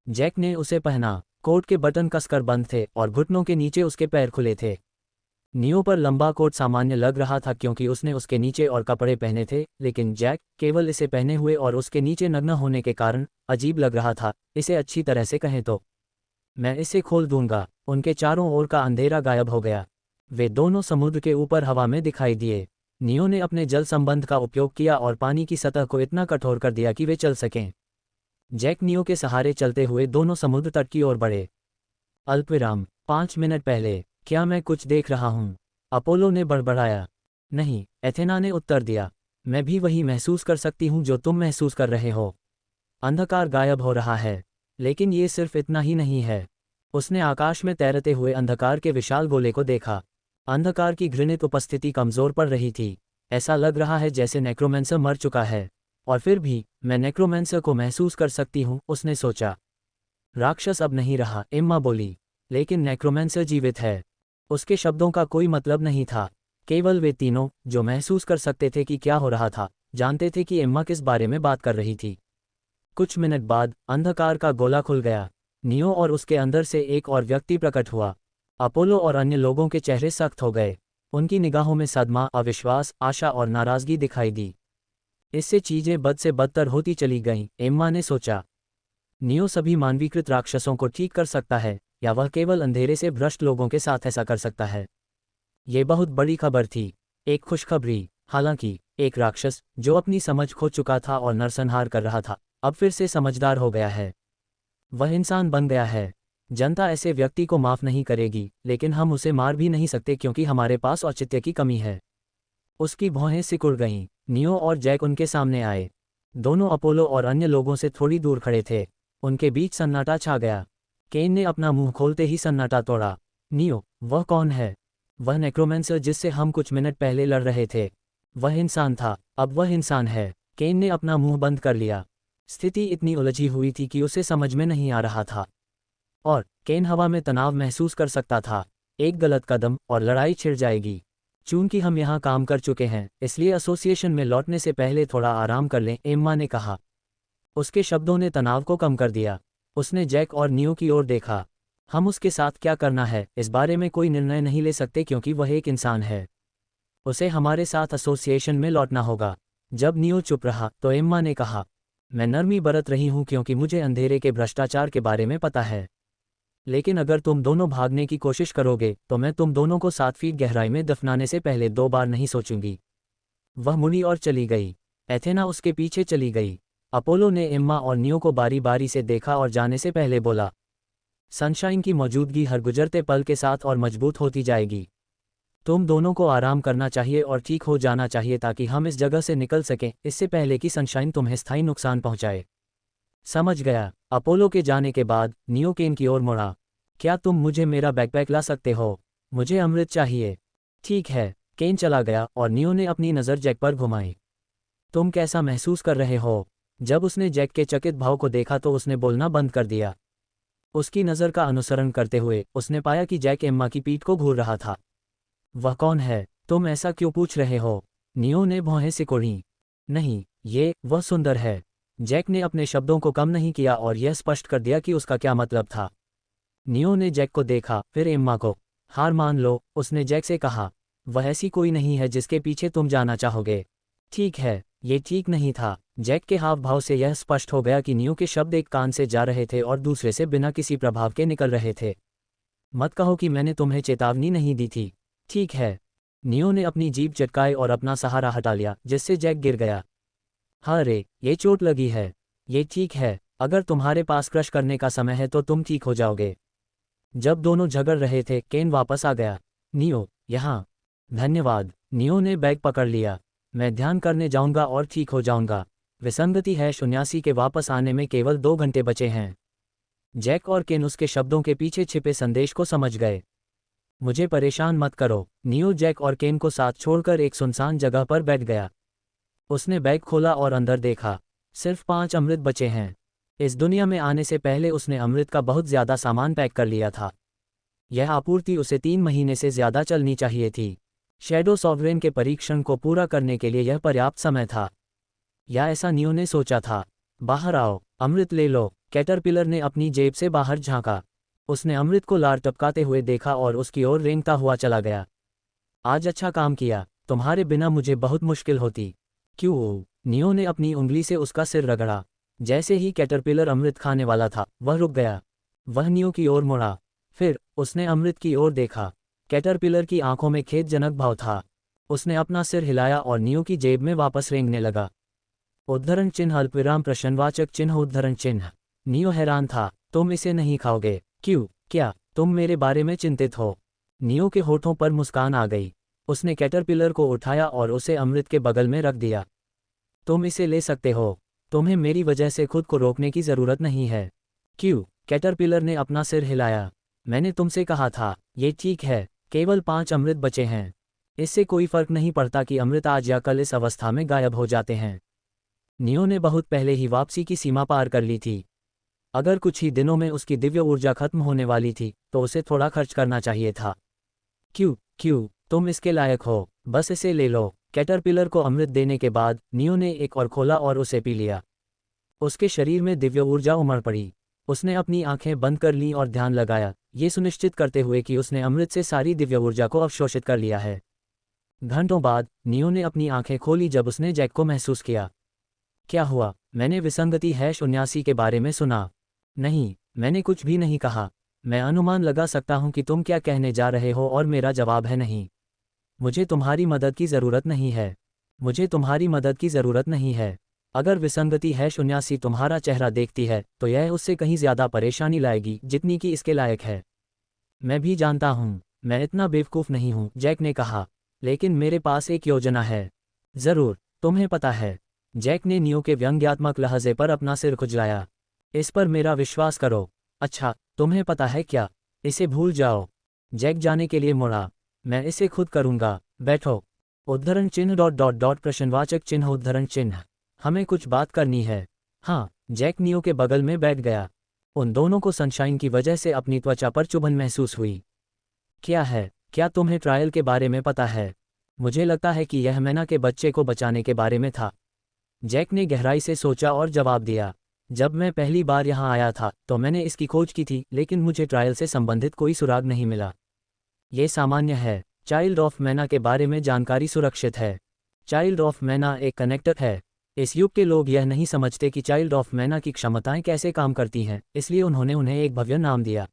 जैक ने उसे पहना। कोट के बटन कसकर बंद थे और घुटनों के नीचे उसके पैर खुले थे। नियो पर लंबा कोट सामान्य लग रहा था क्योंकि उसने उसके नीचे और कपड़े पहने थे, लेकिन जैक केवल इसे पहने हुए और उसके नीचे नग्न होने के कारण अजीब लग रहा था। इसे अच्छी तरह से कहें तो मैं इसे खोल दूंगा। उनके चारों ओर का अंधेरा गायब हो गया। वे दोनों समुद्र के ऊपर हवा में दिखाई दिए। नियो ने अपने जल संबंध का उपयोग किया और पानी की सतह को इतना कठोर कर दिया कि वे चल सकें। जैक नियो के सहारे चलते हुए दोनों समुद्र तट की ओर बढ़े। अल्पविराम 5 मिनट पहले। क्या मैं कुछ देख रहा हूँ? अपोलो ने बड़बड़ाया। नहीं, एथेना ने उत्तर दिया। मैं भी वही महसूस कर सकती हूँ जो तुम महसूस कर रहे हो। अंधकार गायब हो रहा है, लेकिन ये सिर्फ इतना ही नहीं है। उसने आकाश में तैरते हुए अंधकार के विशाल गोले को देखा। अंधकार की घृणित उपस्थिति कमजोर पड़ रही थी। ऐसा लग रहा है जैसे नेक्रोमेंसर मर चुका है, और फिर भी मैं नेक्रोमेंसर को महसूस कर सकती हूँ, उसने सोचा। राक्षस अब नहीं रहा, एम्मा बोली, लेकिन नेक्रोमेंसर जीवित है। उसके शब्दों का कोई मतलब नहीं था। केवल वे तीनों, जो महसूस कर सकते थे कि क्या हो रहा था, जानते थे कि एम्मा किस बारे में बात कर रही थी। कुछ मिनट बाद अंधकार का गोला खुल गया। नियो और उसके अंदर से एक और व्यक्ति प्रकट हुआ। अपोलो और अन्य लोगों के चेहरे सख्त हो गए। उनकी निगाहों में सदमा, अविश्वास, आशा और नाराजगी दिखाई दी। इससे चीजें बद से बदतर होती चली गईं, एम्मा ने सोचा। नियो सभी मानवीकृत राक्षसों को ठीक कर सकता है, या वह केवल अंधेरे से भ्रष्ट लोगों के साथ ऐसा कर सकता है? ये बहुत बड़ी खबर थी। एक खुशखबरी। हालांकि एक राक्षस जो अपनी समझ खो चुका था और नरसंहार कर रहा था, अब फिर से समझदार हो गया है। वह इंसान बन गया है। जनता ऐसे व्यक्ति को माफ नहीं करेगी, लेकिन हम उसे मार भी नहीं सकते क्योंकि हमारे पास औचित्य की कमी है। उसकी भौहें सिकुड़ गईं। नियो और जैक उनके सामने आए। दोनों अपोलो और अन्य लोगों से थोड़ी दूर खड़े थे। उनके बीच सन्नाटा छा गया। केन ने अपना मुंह खोलते ही सन्नाटा तोड़ा। नियो, वह कौन है? वह नेक्रोमेंसर जिससे हम कुछ मिनट पहले लड़ रहे थे। वह इंसान था, अब वह इंसान है। केन ने अपना मुंह बंद कर लिया। स्थिति इतनी उलझी हुई थी कि उसे समझ में नहीं आ रहा था। और केन हवा में तनाव महसूस कर सकता था। एक गलत कदम और लड़ाई छिड़ जाएगी। चूंकि हम यहाँ काम कर चुके हैं, इसलिए एसोसिएशन में लौटने से पहले थोड़ा आराम कर लें, एम्मा ने कहा। उसके शब्दों ने तनाव को कम कर दिया। उसने जैक और नियो की ओर देखा। हम उसके साथ क्या करना है इस बारे में कोई निर्णय नहीं ले सकते क्योंकि वह एक इंसान है। उसे हमारे साथ एसोसिएशन में लौटना होगा। जब नियो चुप रहा तो एम्मा ने कहा, मैं नरमी बरत रही हूं क्योंकि मुझे अंधेरे के भ्रष्टाचार के बारे में पता है। लेकिन अगर तुम दोनों भागने की कोशिश करोगे तो मैं तुम दोनों को 7 फीट गहराई में दफनाने से पहले 2 बार नहीं सोचूंगी। वह मुड़ी और चली गई। एथेना उसके पीछे चली गई। अपोलो ने एम्मा और नियो को बारी बारी से देखा और जाने से पहले बोला, सनशाइन की मौजूदगी हर गुजरते पल के साथ और मजबूत होती जाएगी। तुम दोनों को आराम करना चाहिए और ठीक हो जाना चाहिए ताकि हम इस जगह से निकल सकें, इससे पहले कि सनशाइन तुम्हें स्थायी नुकसान पहुंचाए। समझ गया। अपोलो के जाने के बाद नियो केन की ओर मुड़ा। क्या तुम मुझे मेरा बैकपैक ला सकते हो? मुझे अमृत चाहिए। ठीक है। केन चला गया और नियो ने अपनी नज़र जैक पर घुमाई। तुम कैसा महसूस कर रहे हो? जब उसने जैक के चकित भाव को देखा तो उसने बोलना बंद कर दिया। उसकी नज़र का अनुसरण करते हुए उसने पाया कि जैक एम्मा की पीठ को घूर रहा था। वह कौन है? तुम ऐसा क्यों पूछ रहे हो? नियो ने भौहें सिकोड़ी। नहीं, वह सुंदर है। जैक ने अपने शब्दों को कम नहीं किया और यह स्पष्ट कर दिया कि उसका क्या मतलब था। नियो ने जैक को देखा, फिर एम्मा को। हार मान लो, उसने जैक से कहा। वह ऐसी कोई नहीं है जिसके पीछे तुम जाना चाहोगे। ठीक है, ये ठीक नहीं था। जैक के हाव भाव से यह स्पष्ट हो गया कि नियो के शब्द एक कान से जा रहे थे और दूसरे से बिना किसी प्रभाव के निकल रहे थे। मत कहो कि मैंने तुम्हें चेतावनी नहीं दी थी। ठीक है। नियो ने अपनी जीभ चटकाई और अपना सहारा हटा लिया, जिससे जैक गिर गया। अरे, ये चोट लगी है। ये ठीक है, अगर तुम्हारे पास क्रश करने का समय है तो तुम ठीक हो जाओगे। जब दोनों झगड़ रहे थे, केन वापस आ गया। नियो, यहाँ। धन्यवाद। नियो ने बैग पकड़ लिया। मैं ध्यान करने जाऊंगा और ठीक हो जाऊंगा। विसंगति है 89 के वापस आने में केवल 2 घंटे बचे हैं। जैक और केन उसके शब्दों के पीछे छिपे संदेश को समझ गए। मुझे परेशान मत करो। नियो जैक और केन को साथ छोड़कर एक सुनसान जगह पर बैठ गया। उसने बैग खोला और अंदर देखा। सिर्फ 5 अमृत बचे हैं। इस दुनिया में आने से पहले उसने अमृत का बहुत ज्यादा सामान पैक कर लिया था। यह आपूर्ति उसे 3 महीने से ज्यादा चलनी चाहिए थी। शैडो सॉवरेन के परीक्षण को पूरा करने के लिए यह पर्याप्त समय था, या ऐसा नियो ने सोचा था। बाहर आओ, अमृत ले लो। कैटरपिलर ने अपनी जेब से बाहर झांका। उसने अमृत को लार टपकाते हुए देखा और उसकी ओर रेंगता हुआ चला गया। आज अच्छा काम किया, तुम्हारे बिना मुझे बहुत मुश्किल होती। क्यों? नियो ने अपनी उंगली से उसका सिर रगड़ा। जैसे ही कैटरपिलर अमृत खाने वाला था, वह रुक गया। वह नियो की ओर मुड़ा। फिर उसने अमृत की ओर देखा। कैटरपिलर की आंखों में खेदजनक भाव था। उसने अपना सिर हिलाया और नियो की जेब में वापस रेंगने लगा। उद्धरण चिन्ह अल्पविराम प्रश्नवाचक चिन्ह उद्धरण चिन्ह। नियो हैरान था। तुम इसे नहीं खाओगे? क्यों? क्या तुम मेरे बारे में चिंतित हो? नियो के होठों पर मुस्कान आ गई। उसने कैटरपिलर को उठाया और उसे अमृत के बगल में रख दिया। तुम इसे ले सकते हो। तुम्हें मेरी वजह से खुद को रोकने की जरूरत नहीं है। क्यों? कैटरपिलर ने अपना सिर हिलाया। मैंने तुमसे कहा था। ये ठीक है, केवल 5 अमृत बचे हैं। इससे कोई फर्क नहीं पड़ता कि अमृत आज या कल इस अवस्था में गायब हो जाते हैं। नियो ने बहुत पहले ही वापसी की सीमा पार कर ली थी। अगर कुछ ही दिनों में उसकी दिव्य ऊर्जा खत्म होने वाली थी तो उसे थोड़ा खर्च करना चाहिए था। क्यों क्यों, तुम इसके लायक हो, बस इसे ले लो। कैटरपिलर को अमृत देने के बाद नियो ने एक और खोला और उसे पी लिया। उसके शरीर में दिव्य ऊर्जा उमड़ पड़ी। उसने अपनी आंखें बंद कर लीं और ध्यान लगाया, ये सुनिश्चित करते हुए कि उसने अमृत से सारी दिव्य ऊर्जा को अवशोषित कर लिया है। घंटों बाद नियो ने अपनी आंखें खोली जब उसने जैक को महसूस किया। क्या हुआ? मैंने विसंगति -79 के बारे में सुना। नहीं, मैंने कुछ भी नहीं कहा। मैं अनुमान लगा सकता हूं कि तुम क्या कहने जा रहे हो और मेरा जवाब है नहीं। मुझे तुम्हारी मदद की ज़रूरत नहीं है। मुझे तुम्हारी मदद की ज़रूरत नहीं है। अगर विसंगति -79 तुम्हारा चेहरा देखती है तो यह उससे कहीं ज़्यादा परेशानी लाएगी जितनी कि इसके लायक है। मैं भी जानता हूँ, मैं इतना बेवकूफ़ नहीं हूँ, जैक ने कहा। लेकिन मेरे पास एक योजना है। ज़रूर, तुम्हें पता है। जैक ने नियो के व्यंग्यात्मक लहजे पर अपना सिर खुजलाया। इस पर मेरा विश्वास करो। अच्छा, तुम्हें पता है क्या? इसे भूल जाओ। जैक जाने के लिए मुड़ा। मैं इसे खुद करूँगा, बैठो। उद्धरण चिन्ह प्रश्नवाचक चिन्ह उद्धरण चिन्ह। हमें कुछ बात करनी है। हाँ, जैक नियो के बगल में बैठ गया। उन दोनों को सनशाइन की वजह से अपनी त्वचा पर चुभन महसूस हुई। क्या है? क्या तुम्हें ट्रायल के बारे में पता है? मुझे लगता है कि यह मैना के बच्चे को बचाने के बारे में था। जैक ने गहराई से सोचा और जवाब दिया। जब मैं पहली बार यहाँ आया था तो मैंने इसकी खोज की थी, लेकिन मुझे ट्रायल से संबंधित कोई सुराग नहीं मिला। ये सामान्य है। चाइल्ड ऑफ मैना के बारे में जानकारी सुरक्षित है। चाइल्ड ऑफ मैना एक कनेक्टर है। इस युग के लोग यह नहीं समझते कि चाइल्ड ऑफ मैना की क्षमताएं कैसे काम करती हैं, इसलिए उन्होंने उन्हें एक भव्य नाम दिया।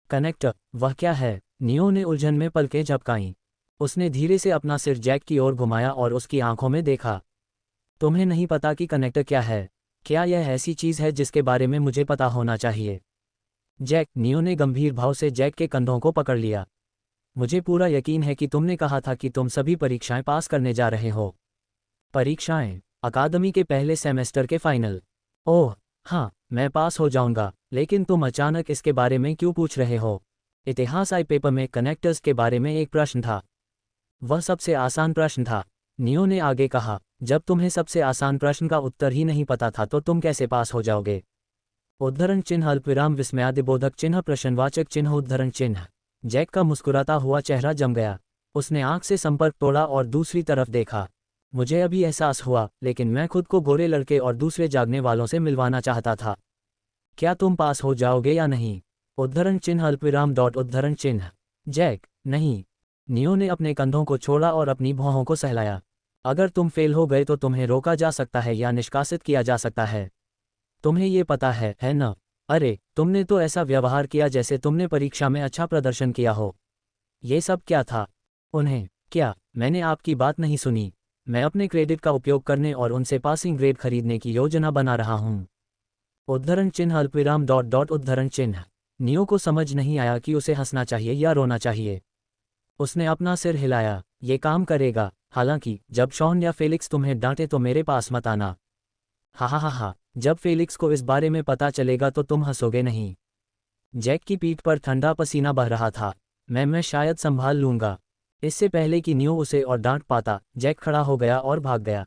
कनेक्टर, वह क्या है? नियो ने उलझन में पलकें झपकाईं। उसने धीरे से अपना सिर जैक की ओर घुमाया और उसकी आंखों में देखा। तुम्हें नहीं पता कि कनेक्टर क्या है? क्या यह ऐसी चीज़ है जिसके बारे में मुझे पता होना चाहिए? जैक, नियो ने गंभीर भाव से जैक के कंधों को पकड़ लिया। मुझे पूरा यकीन है कि तुमने कहा था कि तुम सभी परीक्षाएं पास करने जा रहे हो। परीक्षाएं? अकादमी के पहले सेमेस्टर के फाइनल? ओह हाँ, मैं पास हो जाऊंगा, लेकिन तुम अचानक इसके बारे में क्यों पूछ रहे हो? इतिहास आई पेपर में कनेक्टर्स के बारे में एक प्रश्न था। वह सबसे आसान प्रश्न था, नियो ने आगे कहा। जब तुम्हें सबसे आसान प्रश्न का उत्तर ही नहीं पता था तो तुम कैसे पास हो जाओगे? उद्धरण चिन्ह अल्पविराम विस्मयादिबोधक चिन्ह प्रश्नवाचक चिन्ह उद्धरण चिन्ह। जैक का मुस्कुराता हुआ चेहरा जम गया। उसने आंख से संपर्क तोड़ा और दूसरी तरफ देखा। मुझे अभी एहसास हुआ, लेकिन मैं खुद को गोरे लड़के और दूसरे जागने वालों से मिलवाना चाहता था। क्या तुम पास हो जाओगे या नहीं? उद्धरण चिन्ह अल्पविराम उद्धरण चिन्ह। जैक, नहीं। नियो ने अपने कंधों को छोड़ा और अपनी भौहों को सहलाया। अगर तुम फेल हो गए तो तुम्हें रोका जा सकता है या निष्कासित किया जा सकता है। तुम्हें ये पता है न? अरे, तुमने तो ऐसा व्यवहार किया जैसे तुमने परीक्षा में अच्छा प्रदर्शन किया हो। ये सब क्या था? उन्हें क्या? मैंने आपकी बात नहीं सुनी। मैं अपने क्रेडिट का उपयोग करने और उनसे पासिंग ग्रेड खरीदने की योजना बना रहा हूँ। उद्धरण चिन्ह अल्पविराम उद्धरण चिन्ह। नियो को समझ नहीं आया कि उसे हंसना चाहिए या रोना चाहिए। उसने अपना सिर हिलाया। ये काम करेगा। हालांकि जब शॉन या फेलिक्स तुम्हें डांटे तो मेरे पास मत आना। हा हा हा हा, जब फेलिक्स को इस बारे में पता चलेगा तो तुम हंसोगे नहीं। जैक की पीठ पर ठंडा पसीना बह रहा था। मैं शायद संभाल लूंगा। इससे पहले कि नियो उसे और डांट पाता, जैक खड़ा हो गया और भाग गया।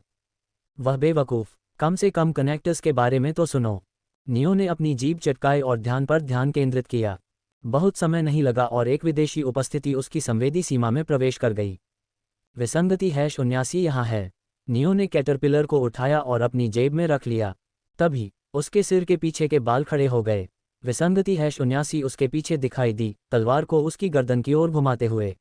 वह बेवकूफ़, कम से कम कनेक्टर्स के बारे में तो सुनो। नियो ने अपनी जीभ चटकाई और ध्यान पर ध्यान केंद्रित किया। बहुत समय नहीं लगा और एक विदेशी उपस्थिति उसकी संवेदी सीमा में प्रवेश कर गई। विसंगति -79 यहाँ है। नियो ने कैटरपिलर को उठाया और अपनी जेब में रख लिया। तभी उसके सिर के पीछे के बाल खड़े हो गए। विसंगति -79 उसके पीछे दिखाई दी, तलवार को उसकी गर्दन की ओर घुमाते हुए।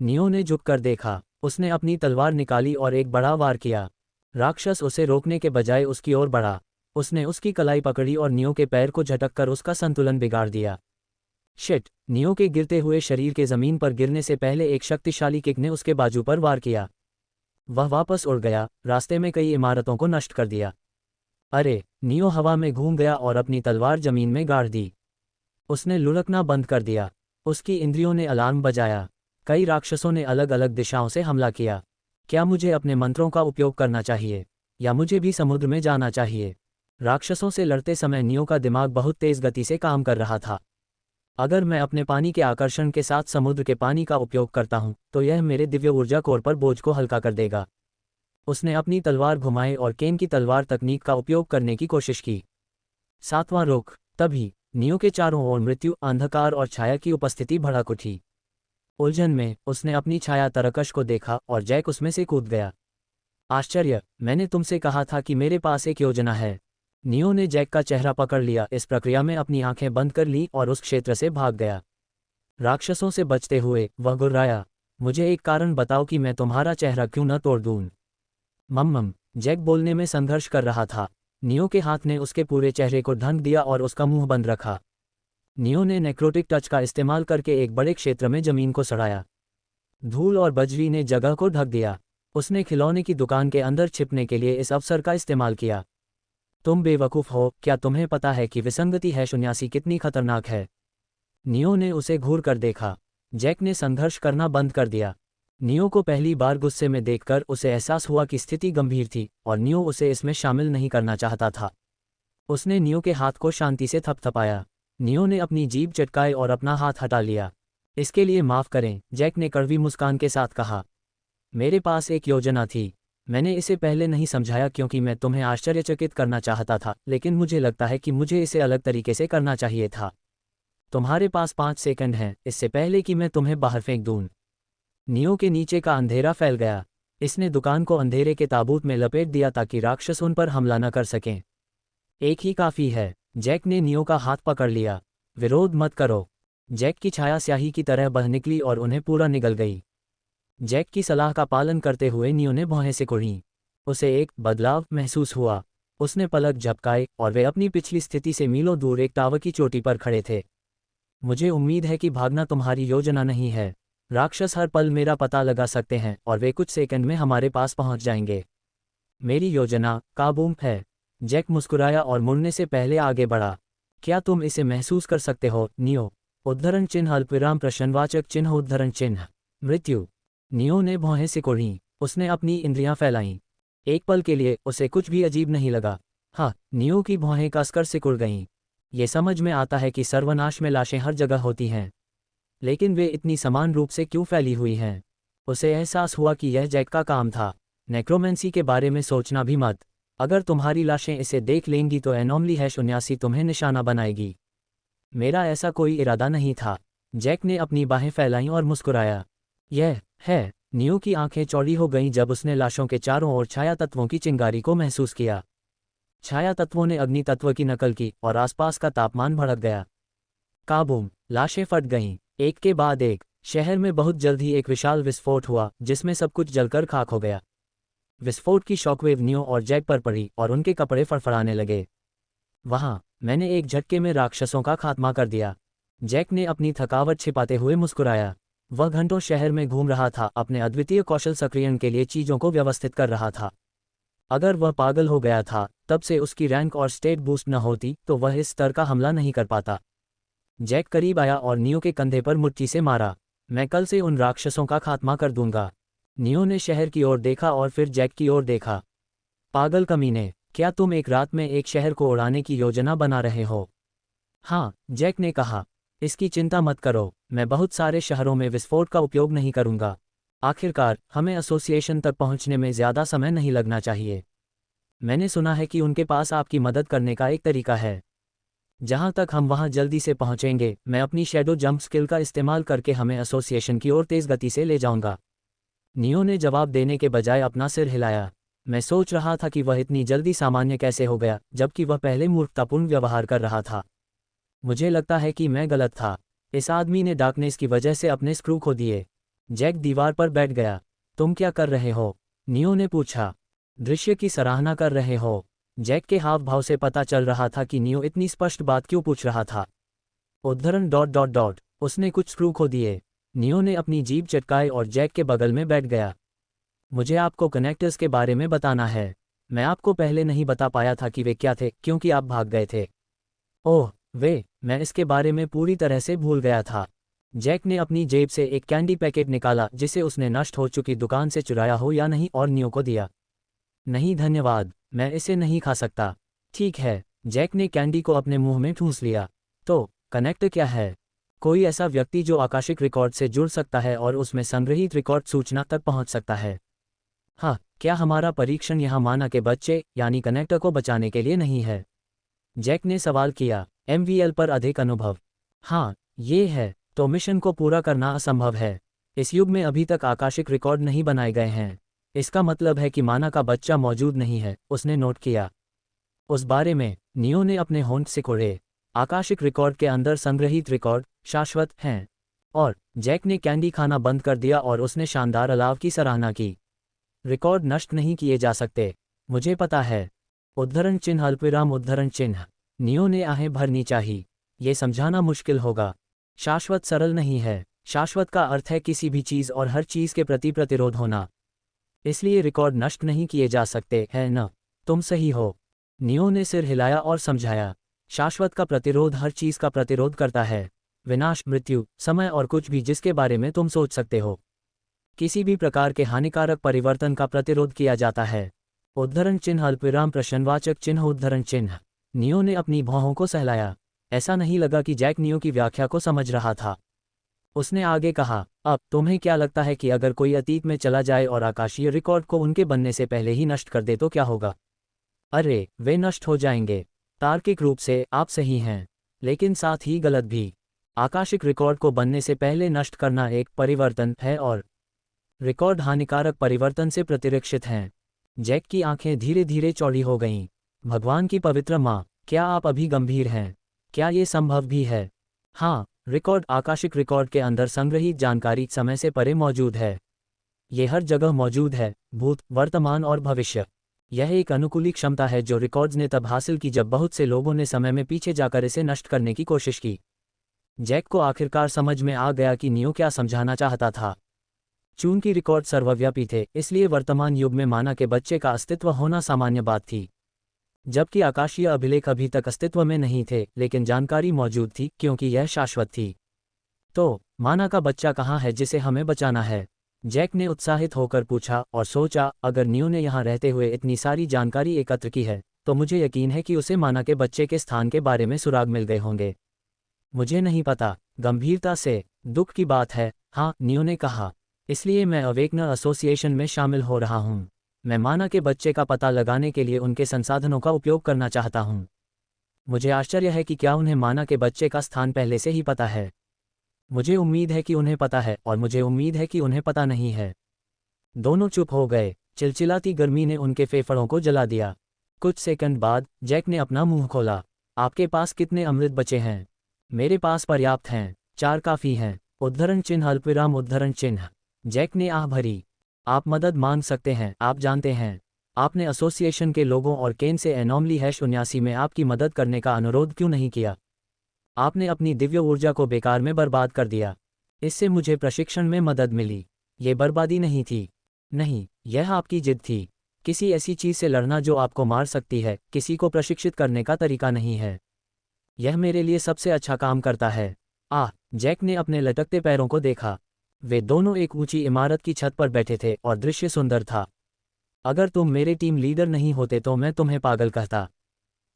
नियो ने झुककर देखा। उसने अपनी तलवार निकाली और एक बड़ा वार किया। राक्षस उसे रोकने के बजाय उसकी ओर बढ़ा। उसने उसकी कलाई पकड़ी और नियो के पैर को झटककर उसका संतुलन बिगाड़ दिया। शिट! नियो के गिरते हुए शरीर के जमीन पर गिरने से पहले एक शक्तिशाली किक ने उसके बाजू पर वार किया। वह वापस उड़ गया, रास्ते में कई इमारतों को नष्ट कर दिया। अरे! नियो हवा में घूम गया और अपनी तलवार जमीन में गाड़ दी। उसने लुढ़कना बंद कर दिया। उसकी इंद्रियों ने अलार्म बजाया। कई राक्षसों ने अलग अलग दिशाओं से हमला किया। क्या मुझे अपने मंत्रों का उपयोग करना चाहिए, या मुझे भी समुद्र में जाना चाहिए? राक्षसों से लड़ते समय नियो का दिमाग बहुत तेज गति से काम कर रहा था। अगर मैं अपने पानी के आकर्षण के साथ समुद्र के पानी का उपयोग करता हूं, तो यह मेरे दिव्य ऊर्जा कोर पर बोझ को हल्का कर देगा। उसने अपनी तलवार घुमाई और केन की तलवार तकनीक का उपयोग करने की कोशिश की। 7वां रुख। तभी नियो के चारों ओर मृत्यु, अंधकार और छाया की उपस्थिति भड़क उठी। उलझन में उसने अपनी छाया तरकश को देखा और जैक उसमें से कूद गया। आश्चर्य, मैंने तुमसे कहा था कि मेरे पास एक योजना है। नियो ने जैक का चेहरा पकड़ लिया, इस प्रक्रिया में अपनी आंखें बंद कर ली और उस क्षेत्र से भाग गया। राक्षसों से बचते हुए वह गुर्राया, मुझे एक कारण बताओ कि मैं तुम्हारा चेहरा क्यों न तोड़ दूं। मम्मम, जैक बोलने में संघर्ष कर रहा था। नियो के हाथ ने उसके पूरे चेहरे को ढक दिया और उसका मुंह बंद रखा। नियो ने नेक्रोटिक टच का इस्तेमाल करके एक बड़े क्षेत्र में जमीन को सड़ाया। धूल और बजरी ने जगह को ढक दिया। उसने खिलौने की दुकान के अंदर छिपने के लिए इस अवसर का इस्तेमाल किया। तुम बेवकूफ़ हो, क्या तुम्हें पता है कि विसंगति है शून्यासी कितनी खतरनाक है? नियो ने उसे घूर कर देखा। जैक ने संघर्ष करना बंद कर दिया। नियो को पहली बार गुस्से में देखकर उसे एहसास हुआ कि स्थिति गंभीर थी और नियो उसे इसमें शामिल नहीं करना चाहता था। उसने नियो के हाथ को शांति से थपथपाया। नियो ने अपनी जीभ चटकाई और अपना हाथ हटा लिया। इसके लिए माफ़ करें, जैक ने कड़वी मुस्कान के साथ कहा। मेरे पास एक योजना थी। मैंने इसे पहले नहीं समझाया क्योंकि मैं तुम्हें आश्चर्यचकित करना चाहता था, लेकिन मुझे लगता है कि मुझे इसे अलग तरीके से करना चाहिए था। तुम्हारे पास 5 सेकंड हैं इससे पहले कि मैं तुम्हें बाहर फेंक दूं। नियो के नीचे का अंधेरा फैल गया। इसने दुकान को अंधेरे के ताबूत में लपेट दिया ताकि राक्षस उन पर हमला न कर सकें। एक ही काफ़ी है। जैक ने नियो का हाथ पकड़ लिया। विरोध मत करो। जैक की छाया स्याही की तरह बह निकली और उन्हें पूरा निगल गई। जैक की सलाह का पालन करते हुए नियो ने भौहें सिकुड़ीं। उसे एक बदलाव महसूस हुआ। उसने पलक झपकाए और वे अपनी पिछली स्थिति से मीलों दूर एक टावर की चोटी पर खड़े थे। मुझे उम्मीद है कि भागना तुम्हारी योजना नहीं है। राक्षस हर पल मेरा पता लगा सकते हैं और वे कुछ सेकंड में हमारे पास पहुंच जाएंगे। मेरी योजना काबूम है। जैक मुस्कुराया और मुड़ने से पहले आगे बढ़ा। क्या तुम इसे महसूस कर सकते हो, नियो? उद्धरण चिन्ह अल्पविराम प्रश्नवाचक चिन्ह उद्धरण चिन्ह। मृत्यु। नियो ने भौहें सिकुड़ीं। उसने अपनी इंद्रियां फैलाईं। एक पल के लिए उसे कुछ भी अजीब नहीं लगा। हाँ, नियो की भौहें कसकर सिकुड़ गईं। ये समझ में आता है कि सर्वनाश में लाशें हर जगह होती हैं, लेकिन वे इतनी समान रूप से क्यों फैली हुई हैं? उसे एहसास हुआ कि यह जैक का काम था। नेक्रोमेंसी के बारे में सोचना भी मत। अगर तुम्हारी लाशें इसे देख लेंगी तो एनॉमली है 89 तुम्हें निशाना बनाएगी। मेरा ऐसा कोई इरादा नहीं था। जैक ने अपनी बाहें फैलाईं और मुस्कुराया। यह है। नियो की आंखें चौड़ी हो गईं जब उसने लाशों के चारों ओर छाया तत्वों की चिंगारी को महसूस किया। छाया तत्वों ने अग्नि तत्व की नकल की और आसपास का तापमान भड़क गया। काबूम। लाशें फट गईं, एक के बाद एक। शहर में बहुत जल्द ही एक विशाल विस्फोट हुआ जिसमें सब कुछ जलकर खाक हो गया। विस्फोट की शॉकवेव नियो और जैक पर पड़ी और उनके कपड़े फड़फड़ाने लगे। वहां मैंने एक झटके में राक्षसों का खात्मा कर दिया। जैक ने अपनी थकावट छिपाते हुए मुस्कुराया। वह घंटों शहर में घूम रहा था, अपने अद्वितीय कौशल सक्रियण के लिए चीजों को व्यवस्थित कर रहा था। अगर वह पागल हो गया था तब से उसकी रैंक और स्टेट बूस्ट न होती तो वह इस स्तर का हमला नहीं कर पाता। जैक करीब आया और नियो के कंधे पर मुट्ठी से मारा। मैं कल से उन राक्षसों का खात्मा कर दूंगा। नियो ने शहर की ओर देखा और फिर जैक की ओर देखा। पागल कमीने, क्या तुम एक रात में एक शहर को उड़ाने की योजना बना रहे हो? हाँ, जैक ने कहा। इसकी चिंता मत करो, मैं बहुत सारे शहरों में विस्फोट का उपयोग नहीं करूंगा। आखिरकार हमें एसोसिएशन तक पहुंचने में ज़्यादा समय नहीं लगना चाहिए। मैंने सुना है कि उनके पास आपकी मदद करने का एक तरीका है। जहां तक हम वहां जल्दी से पहुंचेंगे, मैं अपनी शैडो जंप स्किल का इस्तेमाल करके हमें एसोसिएशन की ओर तेज़ गति से ले जाऊंगा। नियो ने जवाब देने के बजाय अपना सिर हिलाया। मैं सोच रहा था कि वह इतनी जल्दी सामान्य कैसे हो गया, जबकि वह पहले मूर्खतापूर्ण व्यवहार कर रहा था। मुझे लगता है कि मैं गलत था। इस आदमी ने डार्कनेस की वजह से अपने स्क्रू खो दिए। जैक दीवार पर बैठ गया। तुम क्या कर रहे हो? नियो ने पूछा। दृश्य की सराहना कर रहे हो? जैक के हाव भाव से पता चल रहा था कि नियो इतनी स्पष्ट बात क्यों पूछ रहा था। उद्धरण डॉट डॉट डॉट। उसने कुछ स्क्रू खो दिए। नियो ने अपनी जीभ चटकाई और जैक के बगल में बैठ गया। मुझे आपको कनेक्टर्स के बारे में बताना है। मैं आपको पहले नहीं बता पाया था कि वे क्या थे क्योंकि आप भाग गए थे। ओह, मैं इसके बारे में पूरी तरह से भूल गया था। जैक ने अपनी जेब से एक कैंडी पैकेट निकाला जिसे उसने नष्ट हो चुकी दुकान से चुराया हो या नहीं और नियो को दिया। नहीं धन्यवाद, मैं इसे नहीं खा सकता। ठीक है। जैक ने कैंडी को अपने मुंह में ठूंस लिया। तो कनेक्टर क्या है? कोई ऐसा व्यक्ति जो आकाशिक रिकॉर्ड से जुड़ सकता है और उसमें संग्रहीत रिकॉर्ड सूचना तक पहुंच सकता है। हाँ, क्या हमारा परीक्षण यहाँ माना के बच्चे यानी कनेक्टर को बचाने के लिए नहीं है? जैक ने सवाल किया। MVL पर अधिक अनुभव? हाँ, ये है। तो मिशन को पूरा करना असंभव है। इस युग में अभी तक आकाशिक रिकॉर्ड नहीं बनाए गए हैं। इसका मतलब है कि माना का बच्चा मौजूद नहीं है, उसने नोट किया। उस बारे में नियो ने अपने होंठ सिकोड़े। आकाशिक रिकॉर्ड के अंदर संग्रहित रिकॉर्ड शाश्वत हैं। और जैक ने कैंडी खाना बंद कर दिया और उसने शानदार अलाव की सराहना की। रिकॉर्ड नष्ट नहीं किए जा सकते, मुझे पता है। उद्धरण चिन्ह अल्पविराम उद्धरण चिन्ह। नियो ने आहें भरनी चाहिए। ये समझाना मुश्किल होगा। शाश्वत सरल नहीं है। शाश्वत का अर्थ है किसी भी चीज़ और हर चीज़ के प्रति प्रतिरोध होना। इसलिए रिकॉर्ड नष्ट नहीं किए जा सकते, है न? तुम सही हो। नियो ने सिर हिलाया और समझाया। शाश्वत का प्रतिरोध हर चीज़ का प्रतिरोध करता है। विनाश, मृत्यु, समय और कुछ भी जिसके बारे में तुम सोच सकते हो। किसी भी प्रकार के हानिकारक परिवर्तन का प्रतिरोध किया जाता है। उद्धरण चिन्ह अल्पविराम प्रश्नवाचक चिन्ह उद्धरण चिन्ह। नियो ने अपनी भौहों को सहलाया। ऐसा नहीं लगा कि जैक नियो की व्याख्या को समझ रहा था। उसने आगे कहा, अब तुम्हें क्या लगता है कि अगर कोई अतीत में चला जाए और आकाशीय रिकॉर्ड को उनके बनने से पहले ही नष्ट कर दे तो क्या होगा? अरे, वे नष्ट हो जाएंगे। तार्किक रूप से आप सही हैं, लेकिन साथ ही गलत भी। आकाशिक रिकॉर्ड को बनने से पहले नष्ट करना एक परिवर्तन है और रिकॉर्ड हानिकारक परिवर्तन से प्रतिरक्षित हैं। जैक की आंखें धीरे धीरे चौड़ी हो गईं। भगवान की पवित्र माँ, क्या आप अभी गंभीर हैं? क्या ये संभव भी है? हाँ, रिकॉर्ड आकाशिक रिकॉर्ड के अंदर संग्रहित जानकारी समय से परे मौजूद है। ये हर जगह मौजूद है, भूत, वर्तमान और भविष्य। यह एक अनुकूली क्षमता है जो रिकॉर्ड्स ने तब हासिल की जब बहुत से लोगों ने समय में पीछे जाकर इसे नष्ट करने की कोशिश की। जैक को आखिरकार समझ में आ गया कि नियो क्या समझाना चाहता था। चूंकि रिकॉर्ड सर्वव्यापी थे, इसलिए वर्तमान युग में माना के बच्चे का अस्तित्व होना सामान्य बात थी। जबकि आकाशीय अभिलेख अभी तक अस्तित्व में नहीं थे, लेकिन जानकारी मौजूद थी क्योंकि यह शाश्वत थी। तो माना का बच्चा कहाँ है जिसे हमें बचाना है? जैक ने उत्साहित होकर पूछा और सोचा, अगर नियो ने यहाँ रहते हुए इतनी सारी जानकारी एकत्र की है, तो मुझे यकीन है कि उसे माना के बच्चे के स्थान के बारे में सुराग मिल गए होंगे। मुझे नहीं पता, गंभीरता से। दुख की बात है, हाँ, नियो ने कहा। इसलिए मैं अवेकनर एसोसिएशन में शामिल हो रहा हूँ। मैं माना के बच्चे का पता लगाने के लिए उनके संसाधनों का उपयोग करना चाहता हूँ। मुझे आश्चर्य है कि क्या उन्हें माना के बच्चे का स्थान पहले से ही पता है। मुझे उम्मीद है कि उन्हें पता है और मुझे उम्मीद है कि उन्हें पता नहीं है। दोनों चुप हो गए। चिलचिलाती गर्मी ने उनके फेफड़ों को जला दिया। कुछ सेकंड बाद जैक ने अपना मुंह खोला। आपके पास कितने अमृत बचे हैं? मेरे पास पर्याप्त हैं, 4 काफ़ी हैं। उद्धरण चिन्ह अल्पविराम उद्धरण चिन्ह। जैक ने आह भरी। आप मदद मांग सकते हैं, आप जानते हैं। आपने एसोसिएशन के लोगों और केन से एनॉमली #79 में आपकी मदद करने का अनुरोध क्यों नहीं किया? आपने अपनी दिव्य ऊर्जा को बेकार में बर्बाद कर दिया। इससे मुझे प्रशिक्षण में मदद मिली। ये बर्बादी नहीं थी। नहीं, यह आपकी जिद थी। किसी ऐसी चीज़ से लड़ना जो आपको मार सकती है, किसी को प्रशिक्षित करने का तरीका नहीं है। यह मेरे लिए सबसे अच्छा काम करता है। जैक ने अपने लटकते पैरों को देखा। वे दोनों एक ऊंची इमारत की छत पर बैठे थे और दृश्य सुंदर था। अगर तुम मेरे टीम लीडर नहीं होते तो मैं तुम्हें पागल कहता।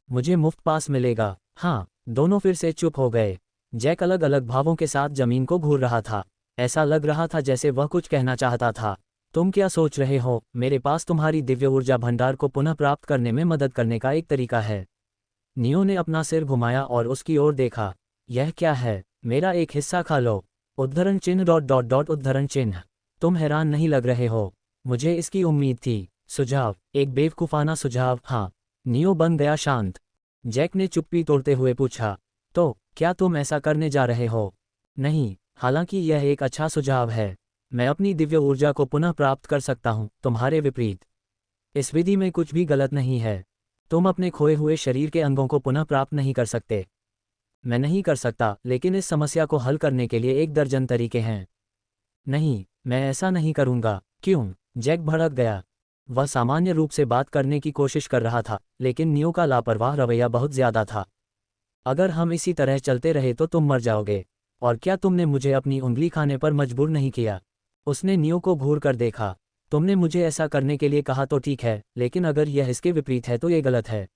मुझे मुफ्त पास मिलेगा। हाँ, दोनों फिर से चुप हो गए। जैक अलग अलग भावों के साथ जमीन को घूर रहा था। ऐसा लग रहा था जैसे वह कुछ कहना चाहता था। तुम क्या सोच रहे हो? मेरे पास तुम्हारी दिव्य ऊर्जा भंडार को पुनः प्राप्त करने में मदद करने का एक तरीका है। नियो ने अपना सिर घुमाया और उसकी ओर देखा। यह क्या है? मेरा एक हिस्सा खा लो। उद्धरण चिन्ह उद्धरण चिन्ह। तुम हैरान नहीं लग रहे हो? मुझे इसकी उम्मीद थी। सुझाव, एक बेवकूफाना सुझाव। हाँ। नियो बन गया शांत। जैक ने चुप्पी तोड़ते हुए पूछा, तो क्या तुम ऐसा करने जा रहे हो? नहीं, हालांकि यह एक अच्छा सुझाव है। मैं अपनी दिव्य ऊर्जा को पुनः प्राप्त कर सकता हूँ, तुम्हारे विपरीत। इस विधि में कुछ भी गलत नहीं है। तुम अपने खोए हुए शरीर के अंगों को पुनः प्राप्त नहीं कर सकते। मैं नहीं कर सकता, लेकिन इस समस्या को हल करने के लिए 1 दर्जन तरीके हैं। नहीं, मैं ऐसा नहीं करूँगा। क्यों? जैक भड़क गया। वह सामान्य रूप से बात करने की कोशिश कर रहा था, लेकिन नियो का लापरवाह रवैया बहुत ज्यादा था। अगर हम इसी तरह चलते रहे तो तुम मर जाओगे। और क्या तुमने मुझे अपनी उंगली खाने पर मजबूर नहीं किया? उसने नियो को घूर कर देखा। तुमने मुझे ऐसा करने के लिए कहा तो ठीक है, लेकिन अगर यह इसके विपरीत है तो ये गलत है।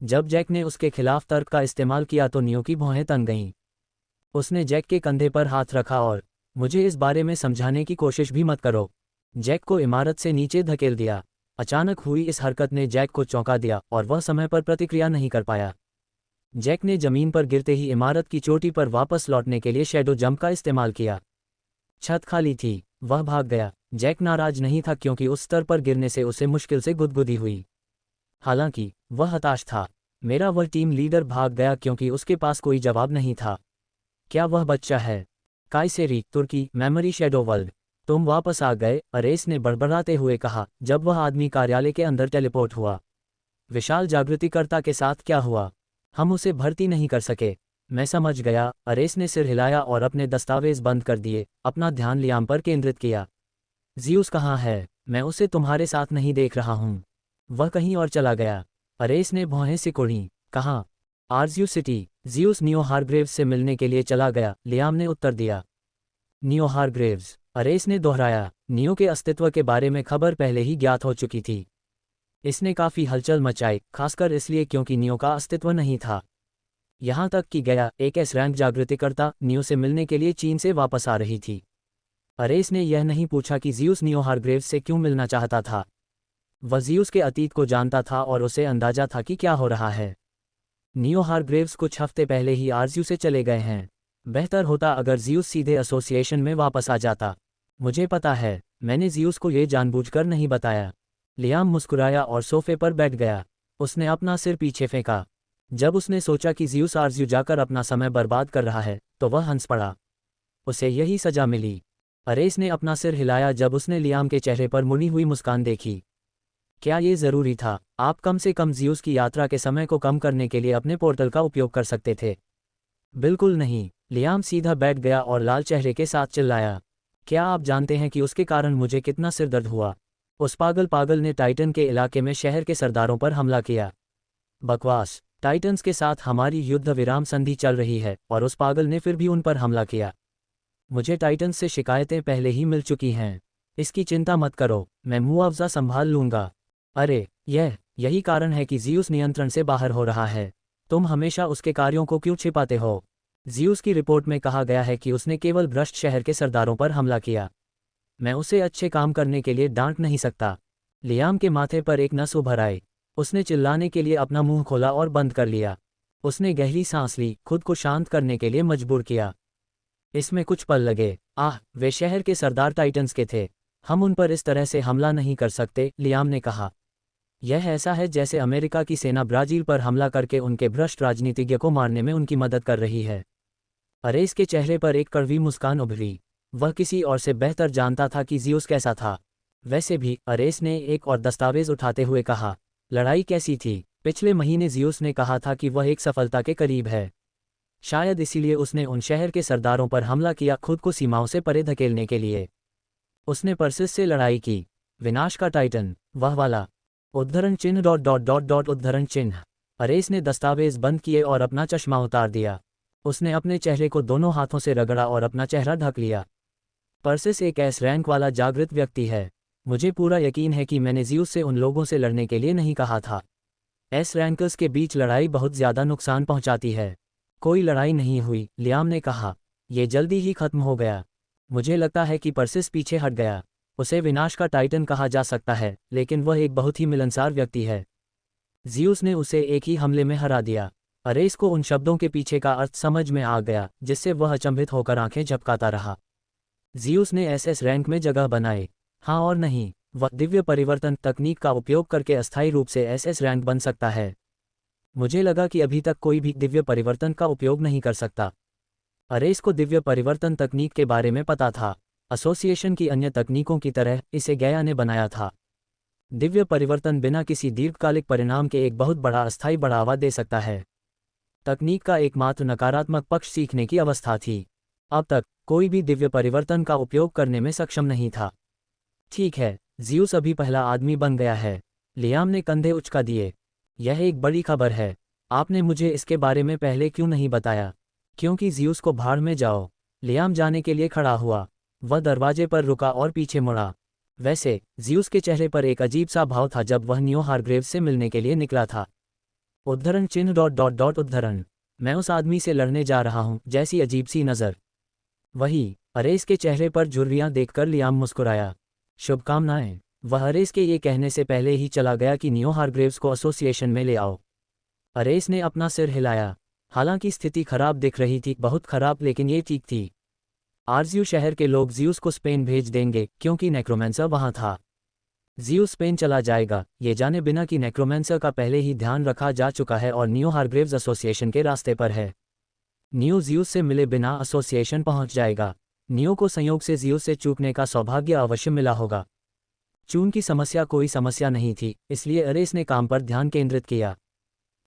जब जैक ने उसके खिलाफ तर्क का इस्तेमाल किया तो नियो की भौहें तन गईं। उसने जैक के कंधे पर हाथ रखा और, मुझे इस बारे में समझाने की कोशिश भी मत करो। जैक को इमारत से नीचे धकेल दिया। अचानक हुई इस हरकत ने जैक को चौंका दिया और वह समय पर प्रतिक्रिया नहीं कर पाया। जैक ने जमीन पर गिरते ही इमारत की चोटी पर वापस लौटने के लिए शैडो जंप का इस्तेमाल किया। छत खाली थी। वह भाग गया। जैक नाराज नहीं था क्योंकि उस स्तर पर गिरने से उसे मुश्किल से गुदगुदी हुई। हालांकि वह हताश था। मेरा वह टीम लीडर भाग गया क्योंकि उसके पास कोई जवाब नहीं था। क्या वह बच्चा है? कायसेरी, तुर्की, मेमोरी शैडो वर्ल्ड। तुम वापस आ गए, अरेस ने बड़बड़ाते हुए कहा जब वह आदमी कार्यालय के अंदर टेलीपोर्ट हुआ। विशाल जागृतिकर्ता के साथ क्या हुआ? हम उसे भर्ती नहीं कर सके। मैं समझ गया। अरेस ने सिर हिलाया और अपने दस्तावेज बंद कर दिए, अपना ध्यान लियाम पर केंद्रित किया। ज़ियूस कहाँ है? मैं उसे तुम्हारे साथ नहीं देख रहा हूँ। वह कहीं और चला गया। अरेस ने भौहें सिकुड़ी। कहाँ? आर्ज़यू सिटी। ज़ियूस नियो हारग्रेव्स से मिलने के लिए चला गया, लियाम ने उत्तर दिया। नियो हारग्रेव्स, अरेस ने दोहराया। नियो के अस्तित्व के बारे में खबर पहले ही ज्ञात हो चुकी थी। इसने काफ़ी हलचल मचाई, खासकर इसलिए क्योंकि नियो का अस्तित्व नहीं था। यहाँ तक कि गया एक एस रैंक जागृतिकर्ता नियो से मिलने के लिए चीन से वापस आ रही थी। अरेस ने यह नहीं पूछा कि ज़ियूस नियो हारग्रेव्स से क्यों मिलना चाहता था। वह ज़ियूस के अतीत को जानता था और उसे अंदाजा था कि क्या हो रहा है। नियो हारग्रेव्स कुछ हफ्ते पहले ही आरज़यू से चले गए हैं। बेहतर होता अगर ज़ियूस सीधे एसोसिएशन में वापस आ जाता। मुझे पता है, मैंने ज़ियूस को ये जानबूझकर नहीं बताया। लियाम मुस्कुराया और सोफे पर बैठ गया। उसने अपना सिर पीछे फेंका। जब उसने सोचा कि ज़ियूस आरज़यू जाकर अपना समय बर्बाद कर रहा है, तो वह हंस पड़ा। उसे यही सजा मिली। अरेस ने अपना सिर हिलाया जब उसने लियाम के चेहरे पर मुड़ी हुई मुस्कान देखी। क्या ये ज़रूरी था? आप कम से कम ज़ियूस की यात्रा के समय को कम करने के लिए अपने पोर्टल का उपयोग कर सकते थे। बिल्कुल नहीं। लियाम सीधा बैठ गया और लाल चेहरे के साथ चिल्लाया। क्या आप जानते हैं कि उसके कारण मुझे कितना सिरदर्द हुआ? उस पागल ने टाइटन के इलाके में शहर के सरदारों पर हमला किया। बकवास। टाइटन्स के साथ हमारी युद्ध विराम संधि चल रही है और उस पागल ने फिर भी उन पर हमला किया। मुझे टाइटन्स से शिकायतें पहले ही मिल चुकी हैं। इसकी चिंता मत करो, मैं मुआवजा संभाल लूंगा। अरे, यही कारण है कि ज़ियूस नियंत्रण से बाहर हो रहा है। तुम हमेशा उसके कार्यों को क्यों छिपाते हो? ज़ियूस की रिपोर्ट में कहा गया है कि उसने केवल भ्रष्ट शहर के सरदारों पर हमला किया। मैं उसे अच्छे काम करने के लिए डांट नहीं सकता। लियाम के माथे पर एक नस उभर आई। उसने चिल्लाने के लिए अपना मुंह खोला और बंद कर लिया। उसने गहरी सांस ली, खुद को शांत करने के लिए मजबूर किया। इसमें कुछ पल लगे। वे शहर के सरदार टाइटन्स के थे। हम उन पर इस तरह से हमला नहीं कर सकते, लियाम ने कहा। यह ऐसा है जैसे अमेरिका की सेना ब्राज़ील पर हमला करके उनके भ्रष्ट राजनीतिज्ञ को मारने में उनकी मदद कर रही है। अरेस के चेहरे पर एक कड़वी मुस्कान उभरी। वह किसी और से बेहतर जानता था कि ज़ियूस कैसा था। वैसे भी, अरेस ने एक और दस्तावेज उठाते हुए कहा। लड़ाई कैसी थी? पिछले महीने ज़ियूस ने कहा था कि वह एक सफलता के करीब है। शायद इसीलिए उसने उन शहर के सरदारों पर हमला किया, खुद को सीमाओं से परे धकेलने के लिए। उसने परसिस से लड़ाई की। विनाश का टाइटन, वह वाला। उद्धरण चिन्ह उद्धरण चिन्ह। अरेस ने दस्तावेज बंद किए और अपना चश्मा उतार दिया। उसने अपने चेहरे को दोनों हाथों से रगड़ा और अपना चेहरा ढक लिया। परसिस एक एस रैंक वाला जागृत व्यक्ति है। मुझे पूरा यकीन है कि मैंने ज़ियूस से उन लोगों से लड़ने के लिए नहीं कहा था। एस रैंकर्स के बीच लड़ाई बहुत ज़्यादा नुकसान पहुंचाती है। कोई लड़ाई नहीं हुई, लियाम ने कहा। यह जल्दी ही खत्म हो गया। मुझे लगता है कि परसिस पीछे हट गया। उसे विनाश का टाइटन कहा जा सकता है, लेकिन वह एक बहुत ही मिलनसार व्यक्ति है। ज़ियूस ने उसे एक ही हमले में हरा दिया। अरेस को उन शब्दों के पीछे का अर्थ समझ में आ गया, जिससे वह अचंभित होकर आंखें झपकाता रहा। ज़ियूस ने एसएस रैंक में जगह बनाए। हाँ और नहीं, वह दिव्य परिवर्तन तकनीक का उपयोग करके अस्थायी रूप से एसएस रैंक बन सकता है। मुझे लगा कि अभी तक कोई भी दिव्य परिवर्तन का उपयोग नहीं कर सकता। अरेस को दिव्य परिवर्तन तकनीक के बारे में पता था। एसोसिएशन की अन्य तकनीकों की तरह इसे गया ने बनाया था। दिव्य परिवर्तन बिना किसी दीर्घकालिक परिणाम के एक बहुत बड़ा अस्थायी बढ़ावा दे सकता है। तकनीक का एकमात्र नकारात्मक पक्ष सीखने की अवस्था थी। अब तक कोई भी दिव्य परिवर्तन का उपयोग करने में सक्षम नहीं था। ठीक है, ज़ियूस अभी पहला आदमी बन गया है। लियाम ने कंधे उचका दिए। यह एक बड़ी खबर है। आपने मुझे इसके बारे में पहले क्यों नहीं बताया? क्योंकि ज़ियूस को भाड़ में जाओ। लियाम जाने के लिए खड़ा हुआ। वह दरवाजे पर रुका और पीछे मुड़ा। वैसे, ज़ियूस के चेहरे पर एक अजीब सा भाव था जब वह नियो हारग्रेव्स से मिलने के लिए निकला था। उद्धरण चिन्ह उद्धरण। मैं उस आदमी से लड़ने जा रहा हूं, जैसी अजीब सी नज़र। वही। अरेस के चेहरे पर झुर्रियां देखकर लियाम मुस्कुराया। शुभकामनाएं। वह अरेस के ये कहने से पहले ही चला गया कि नियो हारग्रेव्स को एसोसिएशन में ले आओ। अरेस ने अपना सिर हिलाया। हालांकि स्थिति खराब दिख रही थी, बहुत खराब, लेकिन ये ठीक थी। आर्जियू शहर के लोग ज़ियुस को स्पेन भेज देंगे क्योंकि नेक्रोमेंसर वहां था। ज़ियुस स्पेन चला जाएगा, ये जाने बिना कि नेक्रोमेंसर का पहले ही ध्यान रखा जा चुका है और नियो हारग्रेव्स एसोसिएशन के रास्ते पर है। नियो ज़ियुस से मिले बिना एसोसिएशन पहुंच जाएगा। नियो को संयोग से ज़ियुस से चूकने का सौभाग्य अवश्य मिला होगा। चून की समस्या कोई समस्या नहीं थी, इसलिए अरेस ने काम पर ध्यान केंद्रित किया।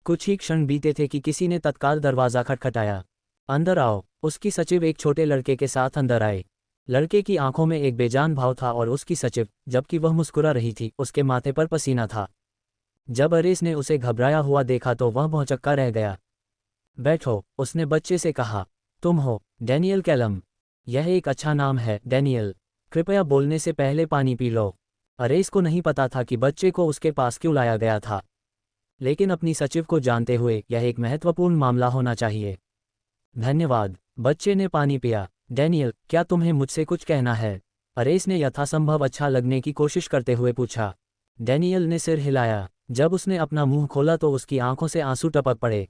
कुछ ही क्षण बीते थे कि किसी ने तत्काल दरवाज़ा खटखटाया। अंदर आओ, उसकी सचिव एक छोटे लड़के के साथ अंदर आए। लड़के की आंखों में एक बेजान भाव था और उसकी सचिव, जबकि वह मुस्कुरा रही थी, उसके माथे पर पसीना था। जब अरेस ने उसे घबराया हुआ देखा तो वह भौंचक्का रह गया। बैठो, उसने बच्चे से कहा। तुम हो डैनियल कैलम। यह एक अच्छा नाम है डैनियल। कृपया बोलने से पहले पानी पी लो। अरेस को नहीं पता था कि बच्चे को उसके पास क्यों लाया गया था, लेकिन अपनी सचिव को जानते हुए यह एक महत्वपूर्ण मामला होना चाहिए। धन्यवाद। बच्चे ने पानी पिया। डैनियल, क्या तुम्हें मुझसे कुछ कहना है? अरेस ने यथासंभव अच्छा लगने की कोशिश करते हुए पूछा। डैनियल ने सिर हिलाया। जब उसने अपना मुंह खोला तो उसकी आंखों से आंसू टपक पड़े।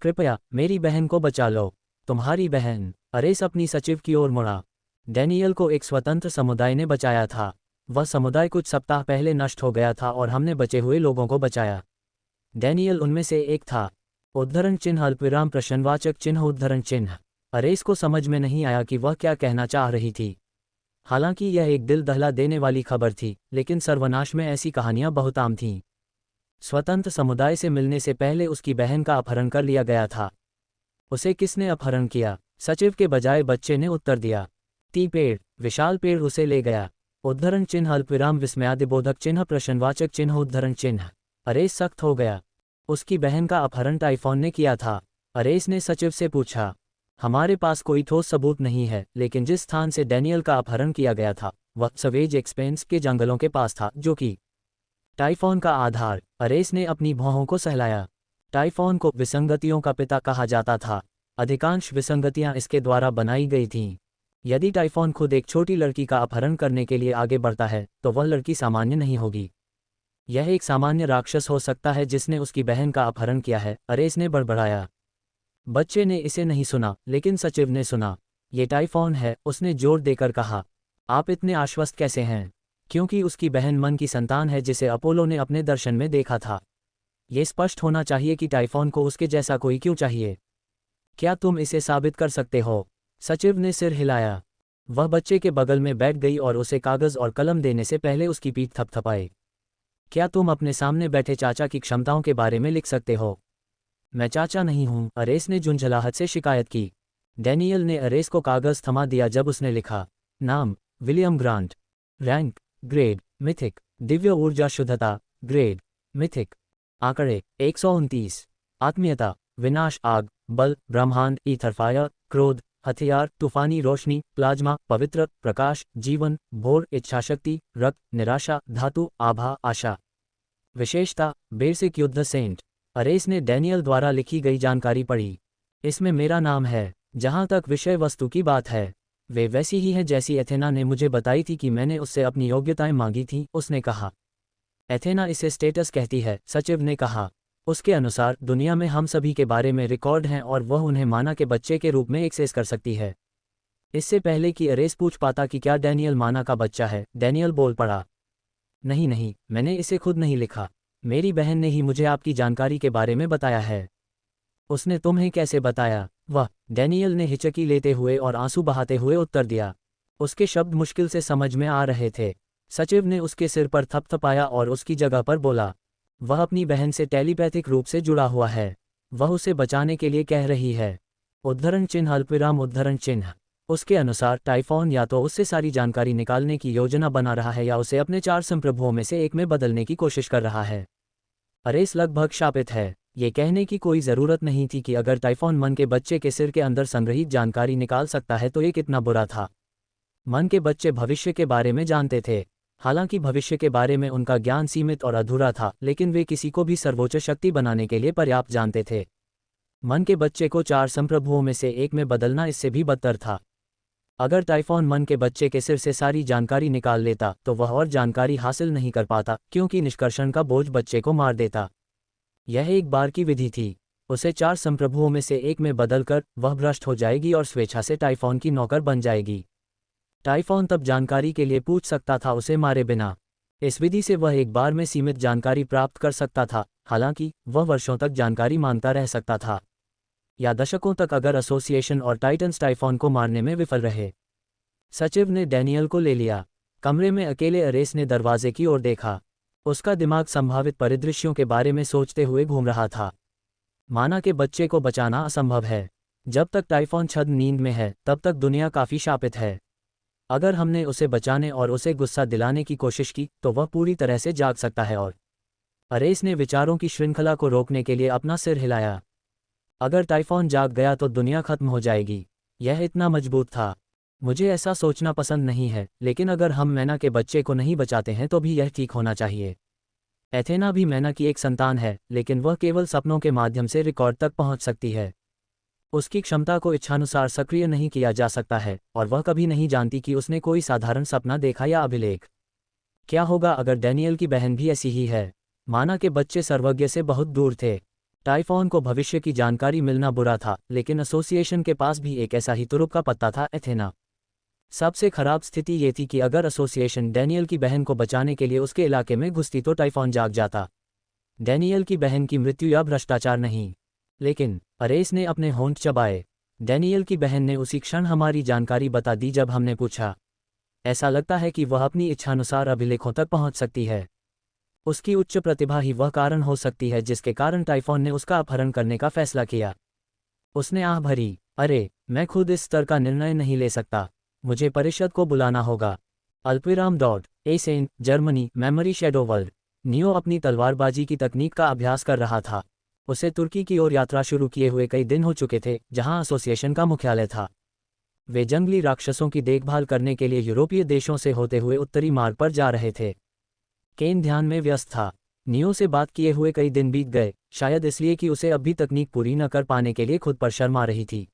कृपया मेरी बहन को बचा लो। तुम्हारी बहन? अरेस अपनी सचिव की ओर मुड़ा। डैनियल को एक स्वतंत्र समुदाय ने बचाया था। वह समुदाय कुछ सप्ताह पहले नष्ट हो गया था और हमने बचे हुए लोगों को बचाया। डैनियल उनमें से एक था। उद्धरण चिन्ह अल्पविराम प्रश्नवाचक चिन्ह उद्धरण चिन्ह। अरेस को समझ में नहीं आया कि वह क्या कहना चाह रही थी। हालांकि यह एक दिल दहला देने वाली खबर थी, लेकिन सर्वनाश में ऐसी कहानियां बहुत आम थीं। स्वतंत्र समुदाय से मिलने से पहले उसकी बहन का अपहरण कर लिया गया था। उसे किसने अपहरण किया? सचिव के बजाय बच्चे ने उत्तर दिया। पेड़, विशाल पेड़ उसे ले गया। उद्धरण चिन्ह अल्पविराम विस्मयादिबोधक चिन्ह प्रश्नवाचक चिन्ह उद्धरण चिन्ह। अरेस सख्त हो गया। उसकी बहन का अपहरण टाइफॉन ने किया था। अरेस ने सचिव से पूछा। हमारे पास कोई ठोस सबूत नहीं है, लेकिन जिस स्थान से डैनियल का अपहरण किया गया था वह सवेज एक्सपेंस के जंगलों के पास था, जो कि टाइफॉन का आधार। अरेस ने अपनी भौहों को सहलाया। टाइफॉन को विसंगतियों का पिता कहा जाता था। अधिकांश विसंगतियां इसके द्वारा बनाई गई थीं। यदि टाइफॉन खुद एक छोटी लड़की का अपहरण करने के लिए आगे बढ़ता है तो वह लड़की सामान्य नहीं होगी। यह एक सामान्य राक्षस हो सकता है जिसने उसकी बहन का अपहरण किया है, अरेस ने बड़बड़ाया। बच्चे ने इसे नहीं सुना, लेकिन सचिव ने सुना। ये टाइफॉन है, उसने जोर देकर कहा। आप इतने आश्वस्त कैसे हैं? क्योंकि उसकी बहन मन की संतान है जिसे अपोलो ने अपने दर्शन में देखा था। ये स्पष्ट होना चाहिए कि टाइफॉन को उसके जैसा कोई क्यों चाहिए। क्या तुम इसे साबित कर सकते हो? सचिव ने सिर हिलाया। वह बच्चे के बगल में बैठ गई और उसे कागज और कलम देने से पहले उसकी पीठ थपथपाई। क्या तुम अपने सामने बैठे चाचा की क्षमताओं के बारे में लिख सकते हो? मैं चाचा नहीं हूं, अरेस ने झुंझलाहट से शिकायत की। डैनियल ने अरेस को कागज थमा दिया जब उसने लिखा। नाम William grant. Rank grade mythic. Divya ऊर्जा शुद्धता ग्रेड मिथिक। आंकड़े 129। आत्मीयता विनाश आग बल ब्रह्मांड ईथर फायर क्रोध हथियार तूफानी रोशनी प्लाज्मा पवित्र प्रकाश जीवन भोर इच्छाशक्ति रक्त निराशा धातु आभा आशा। विशेषता बेसिक युद्ध सेंट। अरेस ने डैनियल द्वारा लिखी गई जानकारी पढ़ी। इसमें मेरा नाम है। जहां तक विषय वस्तु की बात है, वे वैसी ही है जैसी एथेना ने मुझे बताई थी कि मैंने उससे अपनी योग्यताएं मांगी थीं, उसने कहा। एथेना इसे स्टेटस कहती है, सचिव ने कहा। उसके अनुसार दुनिया में हम सभी के बारे में रिकॉर्ड हैं और वह उन्हें माना के बच्चे के रूप में एक्सेस कर सकती है। इससे पहले कि अरेस पूछ पाता कि क्या डैनियल माना का बच्चा है, डैनियल बोल पड़ा। नहीं नहीं, मैंने इसे खुद नहीं लिखा। मेरी बहन ने ही मुझे आपकी जानकारी के बारे में बताया है। उसने तुम्हें कैसे बताया? वह डैनियल ने हिचकी लेते हुए और आंसू बहाते हुए उत्तर दिया। उसके शब्द मुश्किल से समझ में आ रहे थे। सचिव ने उसके सिर पर थपथपाया और उसकी जगह पर बोला। वह अपनी बहन से टेलीपैथिक रूप से जुड़ा हुआ है। वह उसे बचाने के लिए कह रही है। उद्धरण चिन्ह अल्पविराम उद्धरण चिन्ह। उसके अनुसार टाइफॉन या तो उससे सारी जानकारी निकालने की योजना बना रहा है या उसे अपने 4 संप्रभुओं में से एक में बदलने की कोशिश कर रहा है। अरेस लगभग शापित है। ये कहने की कोई ज़रूरत नहीं थी कि अगर टाइफॉन मन के बच्चे के सिर के अंदर संग्रहित जानकारी निकाल सकता है तो ये कितना बुरा था। मन के बच्चे भविष्य के बारे में जानते थे। हालांकि भविष्य के बारे में उनका ज्ञान सीमित और अधूरा था, लेकिन वे किसी को भी सर्वोच्च शक्ति बनाने के लिए पर्याप्त जानते थे। मन के बच्चे को 4 संप्रभुओं में से एक में बदलना इससे भी बदतर था। अगर टाइफॉन मन के बच्चे के सिर से सारी जानकारी निकाल लेता तो वह और जानकारी हासिल नहीं कर पाता, क्योंकि निष्कर्षण का बोझ बच्चे को मार देता। यह एक बार की विधि थी। उसे 4 संप्रभुओं में से एक में बदलकर वह भ्रष्ट हो जाएगी और स्वेच्छा से टाइफॉन की नौकर बन जाएगी। टाइफॉन तब जानकारी के लिए पूछ सकता था उसे मारे बिना। इस विधि से वह एक बार में सीमित जानकारी प्राप्त कर सकता था, हालांकि वह वर्षों तक जानकारी मांगता रह सकता था, या दशकों तक अगर एसोसिएशन और टाइटन्स टाइफॉन को मारने में विफल रहे। सचिव ने डैनियल को ले लिया। कमरे में अकेले अरेस ने दरवाजे की ओर देखा। उसका दिमाग संभावित परिदृश्यों के बारे में सोचते हुए घूम रहा था। माना के बच्चे को बचाना असंभव है। जब तक टाइफॉन छद्म नींद में है तब तक दुनिया काफ़ी शापित है। अगर हमने उसे बचाने और उसे गुस्सा दिलाने की कोशिश की तो वह पूरी तरह से जाग सकता है। और अरेस ने विचारों की श्रृंखला को रोकने के लिए अपना सिर हिलाया। अगर टाइफॉन जाग गया तो दुनिया खत्म हो जाएगी। यह इतना मजबूत था। मुझे ऐसा सोचना पसंद नहीं है, लेकिन अगर हम मैना के बच्चे को नहीं बचाते हैं तो भी यह ठीक होना चाहिए। एथेना भी मैना की एक संतान है, लेकिन वह केवल सपनों के माध्यम से रिकॉर्ड तक पहुंच सकती है। उसकी क्षमता को इच्छानुसार सक्रिय नहीं किया जा सकता है, और वह कभी नहीं जानती कि उसने कोई साधारण सपना देखा या अभिलेख। क्या होगा अगर डैनियल की बहन भी ऐसी ही है? माना के बच्चे सर्वज्ञ से बहुत दूर थे। टाइफॉन को भविष्य की जानकारी मिलना बुरा था, लेकिन एसोसिएशन के पास भी एक ऐसा ही तुरुप का पत्ता था, एथेना। सबसे खराब स्थिति ये थी कि अगर एसोसिएशन डैनियल की बहन को बचाने के लिए उसके इलाके में घुसती तो टाइफॉन जाग जाता। डैनियल की बहन की मृत्यु या भ्रष्टाचार नहीं। लेकिन अरेस ने अपने होंठ चबाए। डैनियल की बहन ने उसी क्षण हमारी जानकारी बता दी जब हमने पूछा। ऐसा लगता है कि वह अपनी इच्छानुसार अभिलेखों तक पहुंच सकती है। उसकी उच्च प्रतिभा ही वह कारण हो सकती है जिसके कारण टाइफॉन ने उसका अपहरण करने का फैसला किया। उसने आह भरी। अरे, मैं खुद इस स्तर का निर्णय नहीं ले सकता। मुझे परिषद को बुलाना होगा। अल्पविराम dot Essen, Germany, memory shadow world. Neo अपनी तलवारबाजी की तकनीक का अभ्यास कर रहा था। उसे तुर्की की ओर यात्रा शुरू किए हुए कई दिन हो चुके थे, जहां एसोसिएशन का मुख्यालय था। वे जंगली राक्षसों की देखभाल करने के लिए यूरोपीय देशों से होते हुए उत्तरी मार्ग पर जा रहे थे। केन ध्यान में व्यस्त था। नियो से बात किए हुए कई दिन बीत गए, शायद इसलिए कि उसे अब भी तकनीक पूरी न कर पाने के लिए खुद पर शर्म आ रही थी।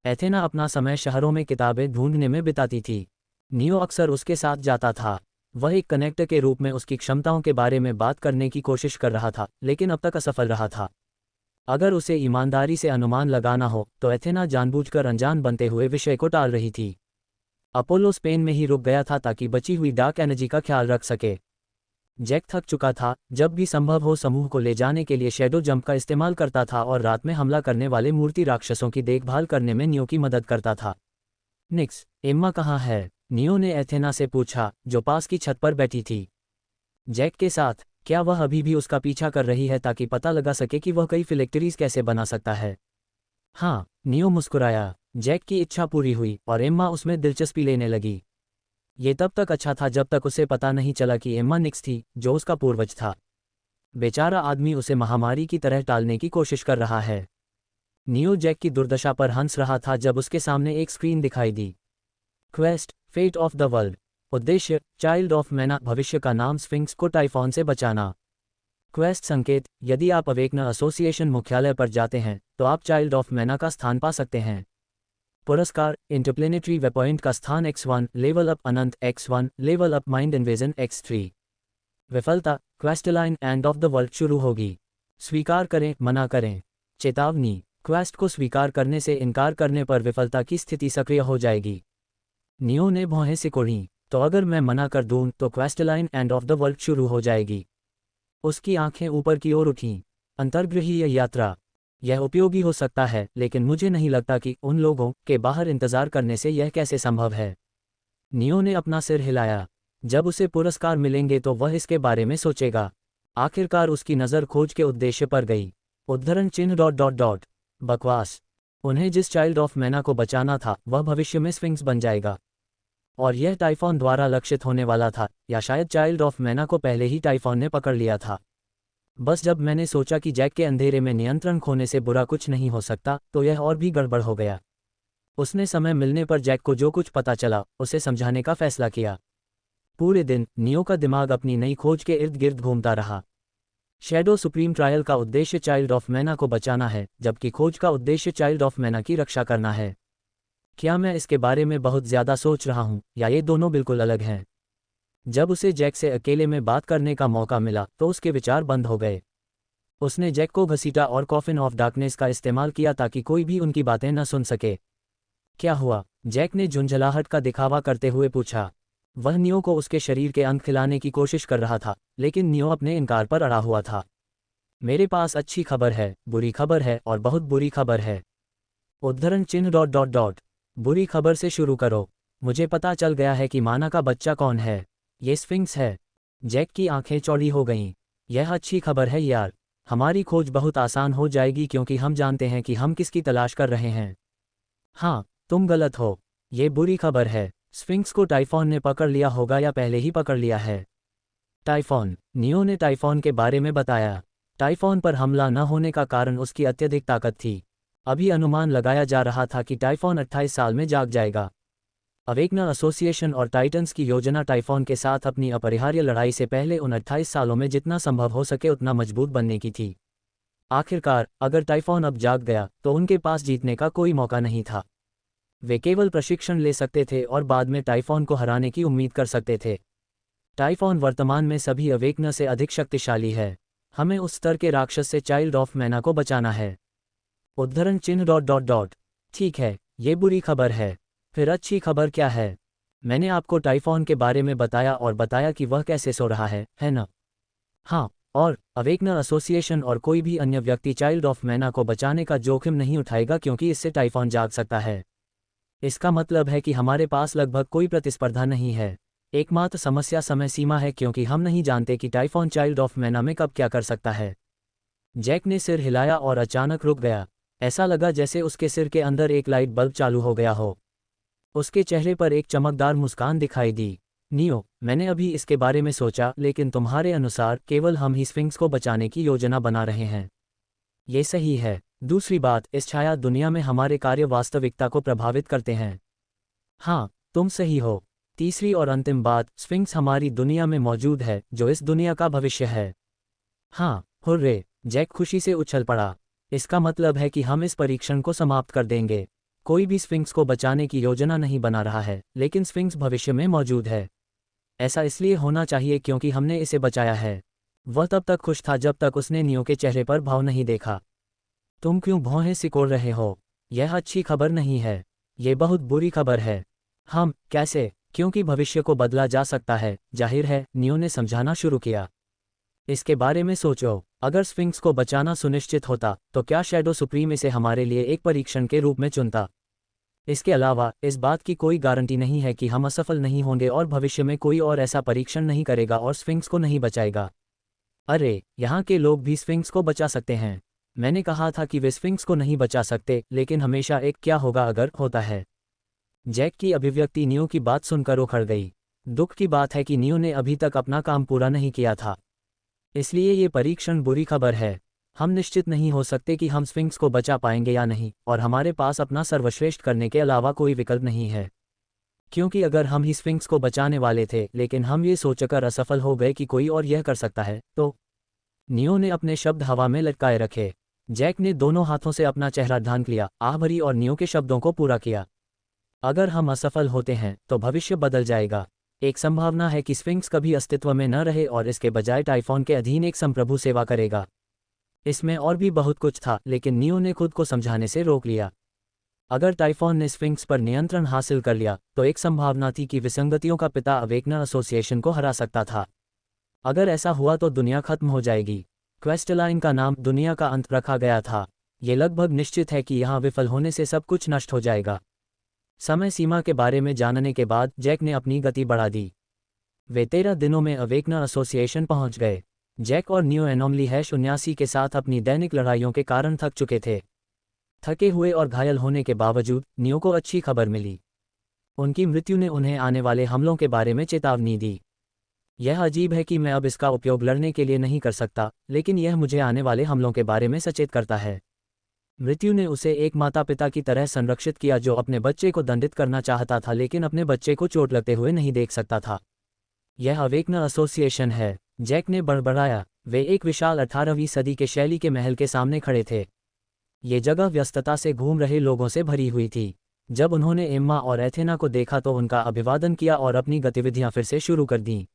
एथेना अपना समय शहरों में किताबें ढूंढने में बिताती थी। नियो अक्सर उसके साथ जाता था। वह एक कनेक्टर के रूप में उसकी क्षमताओं के बारे में बात करने की कोशिश कर रहा था, लेकिन अब तक असफल रहा था। अगर उसे ईमानदारी से अनुमान लगाना हो तो एथेना जानबूझकर अनजान बनते हुए विषय को टाल रही थी। अपोलो स्पेन में ही रुक गया था ताकि बची हुई डार्क एनर्जी का ख्याल रख सके। जैक थक चुका था, जब भी संभव हो समूह को ले जाने के लिए शैडो जंप का इस्तेमाल करता था और रात में हमला करने वाले मूर्ति राक्षसों की देखभाल करने में नियो की मदद करता था। निक्स, एम्मा कहाँ है? नियो ने एथेना से पूछा, जो पास की छत पर बैठी थी। जैक के साथ। क्या वह अभी भी उसका पीछा कर रही है ताकि पता लगा सके कि वह कई फिलेक्टरीज कैसे बना सकता है? हाँ, नियो मुस्कुराया। जैक की इच्छा पूरी हुई और एम्मा उसमें दिलचस्पी लेने लगी। ये तब तक अच्छा था जब तक उसे पता नहीं चला कि एम्मा निक्स थी, जो उसका पूर्वज था। बेचारा आदमी उसे महामारी की तरह टालने की कोशिश कर रहा है। नियो जैक की दुर्दशा पर हंस रहा था जब उसके सामने एक स्क्रीन दिखाई दी। Quest, fate of the world. उद्देश्य, चाइल्ड ऑफ मैना, भविष्य का नाम स्फिंक्स को टाइफॉन से बचाना। क्वेस्ट संकेत, यदि आप अवेकना एसोसिएशन मुख्यालय पर जाते हैं तो आप चाइल्ड ऑफ मैना का स्थान पा सकते हैं। पुरस्कार, इंटरप्लेनेटरी वेपॉइंट का स्थान X1, लेवल अप अनंत X1, level up mind invasion X3। विफलता, क्वेस्टलाइन एंड ऑफ द वर्ल्ड शुरू होगी। स्वीकार करें, मना करें। चेतावनी, क्वेस्ट को स्वीकार करने से इनकार करने पर विफलता की स्थिति सक्रिय हो जाएगी। नियो ने भौहें सिकोड़ी। तो अगर मैं मना कर दूं तो क्वेस्टलाइन एंड ऑफ द वर्ल्ड शुरू हो जाएगी। उसकी आंखें ऊपर की ओर उठीं। अंतर्गृहीय यात्रा। यह उपयोगी हो सकता है, लेकिन मुझे नहीं लगता कि उन लोगों के बाहर इंतजार करने से यह कैसे संभव है। नियो ने अपना सिर हिलाया। जब उसे पुरस्कार मिलेंगे तो वह इसके बारे में सोचेगा। आखिरकार उसकी नज़र खोज के उद्देश्य पर गई। उद्धरण चिन्ह ... बकवास। उन्हें जिस चाइल्ड ऑफ मैना को बचाना था वह भविष्य में स्फिंक्स बन जाएगा। और यह टाइफॉन द्वारा लक्षित होने वाला था, या शायद चाइल्ड ऑफ मैना को पहले ही टाइफॉन ने पकड़ लिया था। बस जब मैंने सोचा कि जैक के अंधेरे में नियंत्रण खोने से बुरा कुछ नहीं हो सकता, तो यह और भी गड़बड़ हो गया। उसने समय मिलने पर जैक को जो कुछ पता चला उसे समझाने का फैसला किया। पूरे दिन नियो का दिमाग अपनी नई खोज के इर्द गिर्द घूमता रहा। शैडो सुप्रीम ट्रायल का उद्देश्य चाइल्ड ऑफ मैना को बचाना है, जबकि खोज का उद्देश्य चाइल्ड ऑफ मैना की रक्षा करना है। क्या मैं इसके बारे में बहुत ज़्यादा सोच रहा हूँ, या ये दोनों बिल्कुल अलग हैं? जब उसे जैक से अकेले में बात करने का मौका मिला तो उसके विचार बंद हो गए। उसने जैक को घसीटा और कॉफिन ऑफ डार्कनेस का इस्तेमाल किया ताकि कोई भी उनकी बातें न सुन सके। क्या हुआ? जैक ने झुंझलाहट का दिखावा करते हुए पूछा। वह नियो को उसके शरीर के अंग खिलाने की कोशिश कर रहा था, लेकिन नियो अपने इनकार पर अड़ा हुआ था। मेरे पास अच्छी खबर है, बुरी खबर है और बहुत बुरी खबर है। उद्धरण चिन्ह डॉट डॉट डॉट। बुरी खबर से शुरू करो। मुझे पता चल गया है कि माना का बच्चा कौन है। ये स्फिंक्स है। जैक की आंखें चौड़ी हो गईं। यह अच्छी खबर है यार। हमारी खोज बहुत आसान हो जाएगी क्योंकि हम जानते हैं कि हम किसकी तलाश कर रहे हैं। हाँ, तुम गलत हो। ये बुरी खबर है। स्फिंक्स को टाइफॉन ने पकड़ लिया होगा या पहले ही पकड़ लिया है। टाइफॉन। नियो ने टाइफॉन के बारे में बताया। टाइफॉन पर हमला न होने का कारण उसकी अत्यधिक ताकत थी। अभी अनुमान लगाया जा रहा था कि टाइफॉन 28 साल में जाग जाएगा। अवेकना एसोसिएशन और टाइटन्स की योजना टाइफॉन के साथ अपनी अपरिहार्य लड़ाई से पहले उन 28 सालों में जितना संभव हो सके उतना मजबूत बनने की थी। आखिरकार, अगर टाइफॉन अब जाग गया तो उनके पास जीतने का कोई मौका नहीं था। वे केवल प्रशिक्षण ले सकते थे और बाद में टाइफॉन को हराने की उम्मीद कर सकते थे। टाइफॉन वर्तमान में सभी अवेकना से अधिक शक्तिशाली है। हमें उस स्तर के राक्षस से चाइल्ड ऑफ मैना को बचाना है। उद्धरण चिन्ह डॉट डॉट डॉट। ठीक है, ये बुरी खबर है। फिर अच्छी खबर क्या है? मैंने आपको टाइफॉन के बारे में बताया और बताया कि वह कैसे सो रहा है ना? हाँ, और अवेकना एसोसिएशन और कोई भी अन्य व्यक्ति चाइल्ड ऑफ मैना को बचाने का जोखिम नहीं उठाएगा क्योंकि इससे टाइफॉन जाग सकता है। इसका मतलब है कि हमारे पास लगभग कोई प्रतिस्पर्धा नहीं है। एकमात्र समस्या समय सीमा है क्योंकि हम नहीं जानते कि टाइफॉन चाइल्ड ऑफ मैना में कब क्या कर सकता है। जैक ने सिर हिलाया और अचानक रुक गया। ऐसा लगा जैसे उसके सिर के अंदर एक लाइट बल्ब चालू हो गया हो। उसके चेहरे पर एक चमकदार मुस्कान दिखाई दी। नियो, मैंने अभी इसके बारे में सोचा, लेकिन तुम्हारे अनुसार केवल हम ही स्फिंक्स को बचाने की योजना बना रहे हैं। ये सही है। दूसरी बात, इस छाया दुनिया में हमारे कार्य वास्तविकता को प्रभावित करते हैं। हाँ, तुम सही हो। तीसरी और अंतिम बात, स्फिंक्स हमारी दुनिया में मौजूद है जो इस दुनिया का भविष्य है। हाँ, हुर्रे! जैक खुशी से उछल पड़ा। इसका मतलब है कि हम इस परीक्षण को समाप्त कर देंगे। कोई भी स्फिंक्स को बचाने की योजना नहीं बना रहा है, लेकिन स्फिंक्स भविष्य में मौजूद है। ऐसा इसलिए होना चाहिए क्योंकि हमने इसे बचाया है। वह तब तक खुश था जब तक उसने नियो के चेहरे पर भाव नहीं देखा। तुम क्यों भौहें सिकोड़ रहे हो? यह अच्छी खबर नहीं है। ये बहुत बुरी खबर है। हम कैसे? क्योंकि भविष्य को बदला जा सकता है, जाहिर है, नियो ने समझाना शुरू किया। इसके बारे में सोचो, अगर स्फिंक्स को बचाना सुनिश्चित होता तो क्या शैडो सुप्रीम इसे हमारे लिए एक परीक्षण के रूप में चुनता? इसके अलावा, इस बात की कोई गारंटी नहीं है कि हम असफल नहीं होंगे और भविष्य में कोई और ऐसा परीक्षण नहीं करेगा और स्फिंक्स को नहीं बचाएगा। अरे, यहाँ के लोग भी स्फिंक्स को बचा सकते हैं। मैंने कहा था कि वे स्फिंक्स को नहीं बचा सकते, लेकिन हमेशा एक क्या होगा अगर होता है। जैक की अभिव्यक्ति नियो की बात सुनकर उखड़ गई। दुख की बात है कि नियो ने अभी तक अपना काम पूरा नहीं किया था। इसलिए ये परीक्षण बुरी खबर है। हम निश्चित नहीं हो सकते कि हम स्फिंक्स को बचा पाएंगे या नहीं, और हमारे पास अपना सर्वश्रेष्ठ करने के अलावा कोई विकल्प नहीं है। क्योंकि अगर हम ही स्फिंक्स को बचाने वाले थे लेकिन हम ये सोचकर असफल हो गए कि कोई और यह कर सकता है, तो नियो ने अपने शब्द हवा में लटकाए रखे। जैक ने दोनों हाथों से अपना चेहरा ढांक लिया, आह भरी और नियो के शब्दों को पूरा किया। अगर हम असफल होते हैं तो भविष्य बदल जाएगा। एक संभावना है कि स्फिंक्स कभी अस्तित्व में न रहे और इसके बजाय टाइफॉन के अधीन एक संप्रभु सेवा करेगा। इसमें और भी बहुत कुछ था, लेकिन नियो ने खुद को समझाने से रोक लिया। अगर टाइफॉन ने स्फिंक्स पर नियंत्रण हासिल कर लिया तो एक संभावना थी कि विसंगतियों का पिता अवेकना एसोसिएशन को हरा सकता था। अगर ऐसा हुआ तो दुनिया खत्म हो जाएगी। क्वेस्टलाइन का नाम दुनिया का अंत रखा गया था। ये लगभग निश्चित है कि यहाँ विफल होने से सब कुछ नष्ट हो जाएगा। समय सीमा के बारे में जानने के बाद जैक ने अपनी गति बढ़ा दी। वे 13 दिनों में अवेकना एसोसिएशन पहुंच गए। जैक और नियो एनोमली -79 के साथ अपनी दैनिक लड़ाइयों के कारण थक चुके थे। थके हुए और घायल होने के बावजूद नियो को अच्छी खबर मिली। उनकी मृत्यु ने उन्हें आने वाले हमलों के बारे में चेतावनी दी। यह अजीब है कि मैं अब इसका उपयोग लड़ने के लिए नहीं कर सकता, लेकिन यह मुझे आने वाले हमलों के बारे में सचेत करता है। मृत्यु ने उसे एक माता पिता की तरह संरक्षित किया जो अपने बच्चे को दंडित करना चाहता था लेकिन अपने बच्चे को चोट लगते हुए नहीं देख सकता था। यह अवेकना एसोसिएशन है, जैक ने बड़बड़ाया। वे एक विशाल 18वीं सदी के शैली के महल के सामने खड़े थे। ये जगह व्यस्तता से घूम रहे लोगों से भरी हुई थी। जब उन्होंने एम्मा और एथेना को देखा तो उनका अभिवादन किया और अपनी गतिविधियां फिर से शुरू कर दीं।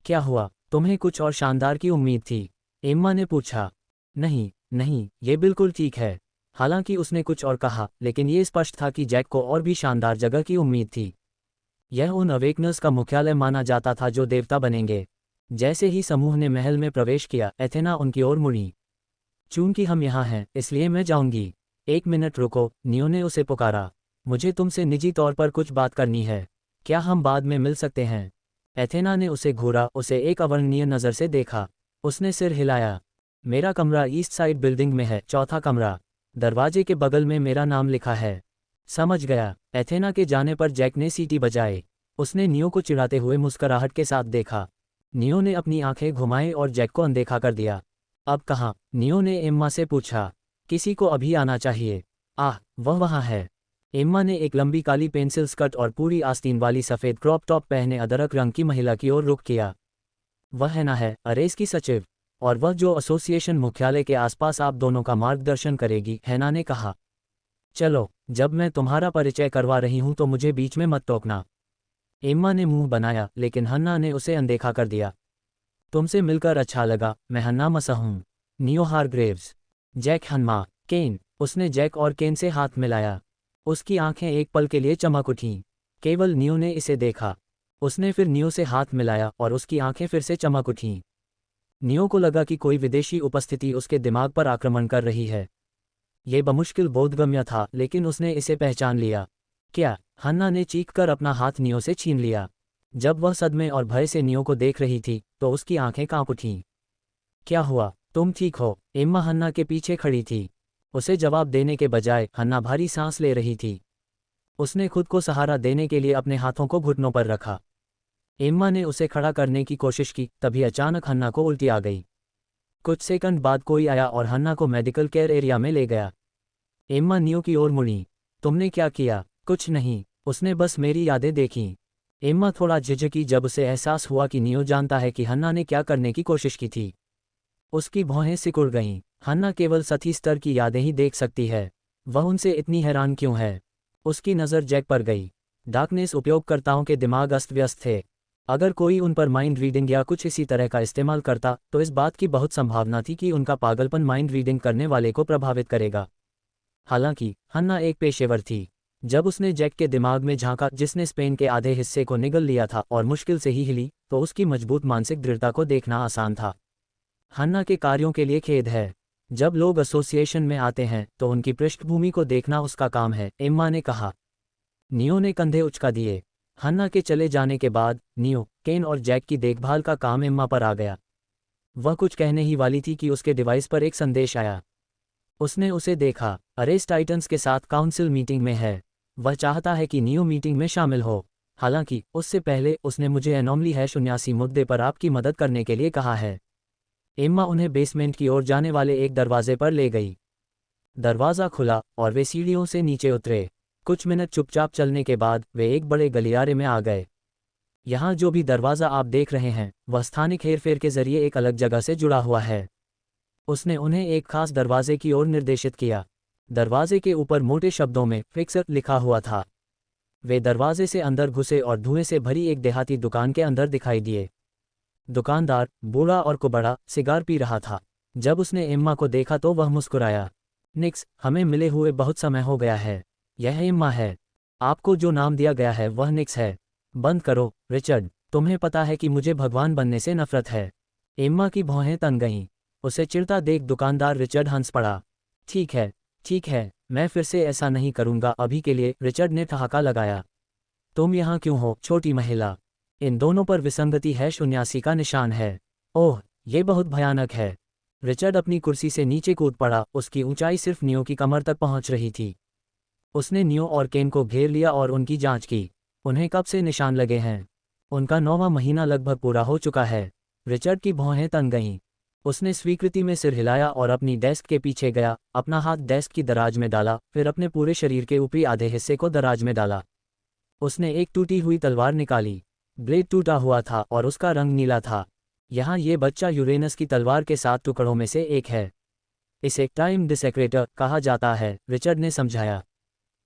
क्या हुआ? तुम्हें कुछ और शानदार की उम्मीद थी? एम्मा ने पूछा। नहीं, नहीं, ये बिल्कुल ठीक है। हालांकि उसने कुछ और कहा, लेकिन ये स्पष्ट था कि जैक को और भी शानदार जगह की उम्मीद थी। यह उन अवेकनर्स का मुख्यालय माना जाता था जो देवता बनेंगे। जैसे ही समूह ने महल में प्रवेश किया, एथेना उनकी ओर मुड़ी। चूंकि हम यहाँ हैं, इसलिए मैं जाऊंगी। 1 मिनट रुको, नियो ने उसे पुकारा। मुझे तुमसे निजी तौर पर कुछ बात करनी है। क्या हम बाद में मिल सकते हैं? एथेना ने उसे घूरा, उसे एक अवर्णनीय नज़र से देखा। उसने सिर हिलाया। मेरा कमरा ईस्ट साइड बिल्डिंग में है, चौथा कमरा। दरवाजे के बगल में मेरा नाम लिखा है। समझ गया। एथेना के जाने पर जैक ने सीटी बजाई। उसने नियो को चिढ़ाते हुए मुस्कुराहट के साथ देखा। नियो ने अपनी आंखें घुमाई और जैक को अनदेखा कर दिया। अब कहाँ? नियो ने एम्मा से पूछा। किसी को अभी आना चाहिए। आह, वह वहाँ है। एम्मा ने एक लंबी काली पेंसिल स्कर्ट और पूरी आस्तीन वाली सफ़ेद क्रॉप टॉप पहने अदरक रंग की महिला की ओर रुख किया। वह हैना है, अरेस की सचिव, और वह जो एसोसिएशन मुख्यालय के आसपास आप दोनों का मार्गदर्शन करेगी, हैना ने कहा। चलो, जब मैं तुम्हारा परिचय करवा रही हूं तो मुझे बीच में मत टोकना। एम्मा ने मुंह बनाया, लेकिन हन्ना ने उसे अनदेखा कर दिया। तुमसे मिलकर अच्छा लगा, मैं हन्ना मसा हूं। नियो हारग्रेव्स। जैक हन्मा। केन। उसने जैक और केन से हाथ मिलाया। उसकी आंखें एक पल के लिए चमक उठीं। केवल नियो ने इसे देखा। उसने फिर नियो से हाथ मिलाया और उसकी आंखें फिर से चमक उठीं। नियो को लगा कि कोई विदेशी उपस्थिति उसके दिमाग पर आक्रमण कर रही है। ये बमुश्किल बोधगम्य था, लेकिन उसने इसे पहचान लिया। क्या? हन्ना ने चीखकर अपना हाथ नियो से छीन लिया। जब वह सदमे और भय से नियो को देख रही थी, तो उसकी आंखें कांप उठीं। क्या हुआ? तुम ठीक हो? एम्मा हन्ना के पीछे खड़ी थी। उसे जवाब देने के बजाय हन्ना भारी सांस ले रही थी। उसने खुद को सहारा देने के लिए अपने हाथों को घुटनों पर रखा। एम्मा ने उसे खड़ा करने की कोशिश की, तभी अचानक हन्ना को उल्टी आ गई। कुछ सेकंड बाद कोई आया और हन्ना को मेडिकल केयर एरिया में ले गया। एम्मा नियो की ओर मुड़ी। तुमने क्या किया? कुछ नहीं, उसने बस मेरी यादें देखीं। एम्मा थोड़ा झिझकी जब उसे एहसास हुआ कि नियो जानता है कि हन्ना ने क्या करने की कोशिश की थी। उसकी भौहें सिकुड़ गईं। हन्ना केवल सतही स्तर की यादें ही देख सकती है। वह उनसे इतनी हैरान क्यों है? उसकी नज़र जैक पर गई। डार्कनेस उपयोगकर्ताओं के दिमाग अस्त व्यस्त थे। अगर कोई उन पर माइंड रीडिंग या कुछ इसी तरह का इस्तेमाल करता, तो इस बात की बहुत संभावना थी कि उनका पागलपन माइंड रीडिंग करने वाले को प्रभावित करेगा। हालांकि हन्ना एक पेशेवर थी। जब उसने जैक के दिमाग में झांका, जिसने स्पेन के आधे हिस्से को निगल लिया था और मुश्किल से ही हिली, तो उसकी मजबूत मानसिक दृढ़ता को देखना आसान था। हन्ना के कार्यों के लिए खेद है। जब लोग एसोसिएशन में आते हैं तो उनकी पृष्ठभूमि को देखना उसका काम है, एम्मा ने कहा। नियो ने कंधे उचका दिए। हन्ना के चले जाने के बाद नियो, केन और जैक की देखभाल का काम एम्मा पर आ गया। वह कुछ कहने ही वाली थी कि उसके डिवाइस पर एक संदेश आया। उसने उसे देखा। अरेस टाइटन्स के साथ काउंसिल मीटिंग में है। वह चाहता है कि नियो मीटिंग में शामिल हो। हालांकि उससे पहले उसने मुझे एनोमली #79 मुद्दे पर आपकी मदद करने के लिए कहा है। एम्मा उन्हें बेसमेंट की ओर जाने वाले एक दरवाजे पर ले गई। दरवाज़ा खुला और वे सीढ़ियों से नीचे उतरे। कुछ मिनट चुपचाप चलने के बाद वे एक बड़े गलियारे में आ गए। यहाँ जो भी दरवाज़ा आप देख रहे हैं, वह स्थानिक हेरफेर के जरिए एक अलग जगह से जुड़ा हुआ है। उसने उन्हें एक खास दरवाजे की ओर निर्देशित किया। दरवाजे के ऊपर मोटे शब्दों में फिक्सर लिखा हुआ था। वे दरवाजे से अंदर घुसे और धुएं से भरी एक देहाती दुकान के अंदर दिखाई दिए। दुकानदार, बूढ़ा और कुबड़ा, सिगार पी रहा था। जब उसने एम्मा को देखा तो वह मुस्कुराया। निक्स, हमें मिले हुए बहुत समय हो गया है। यह एम्मा है। आपको जो नाम दिया गया है वह निक्स है। बंद करो, रिचर्ड। तुम्हें पता है कि मुझे भगवान बनने से नफरत है। एम्मा की भौहें तन गईं। उसे चिढ़ता देख दुकानदार रिचर्ड हंस पड़ा। ठीक है, ठीक है, मैं फिर से ऐसा नहीं करूंगा अभी के लिए, रिचर्ड ने ठहाका लगाया। तुम यहाँ क्यों हो, छोटी महिला? इन दोनों पर विसंगति #79 का निशान है। ओह, ये बहुत भयानक है। रिचर्ड अपनी कुर्सी से नीचे कूद पड़ा। उसकी ऊंचाई सिर्फ नियो की कमर तक पहुंच रही थी। उसने नियो और केन को घेर लिया और उनकी जांच की। उन्हें कब से निशान लगे हैं? उनका 9वां महीना लगभग पूरा हो चुका है। रिचर्ड की भौहें तन गईं। उसने स्वीकृति में सिर हिलाया और अपनी डेस्क के पीछे गया, अपना हाथ डेस्क की दराज में डाला, फिर अपने पूरे शरीर के ऊपरी आधे हिस्से को दराज में डाला। उसने एक टूटी हुई तलवार निकाली। ब्लेड टूटा हुआ था और उसका रंग नीला था। यहाँ ये बच्चा यूरेनस की तलवार के 7 टुकड़ों में से एक है। इसे टाइम डिसेक्रेटर कहा जाता है, रिचर्ड ने समझाया।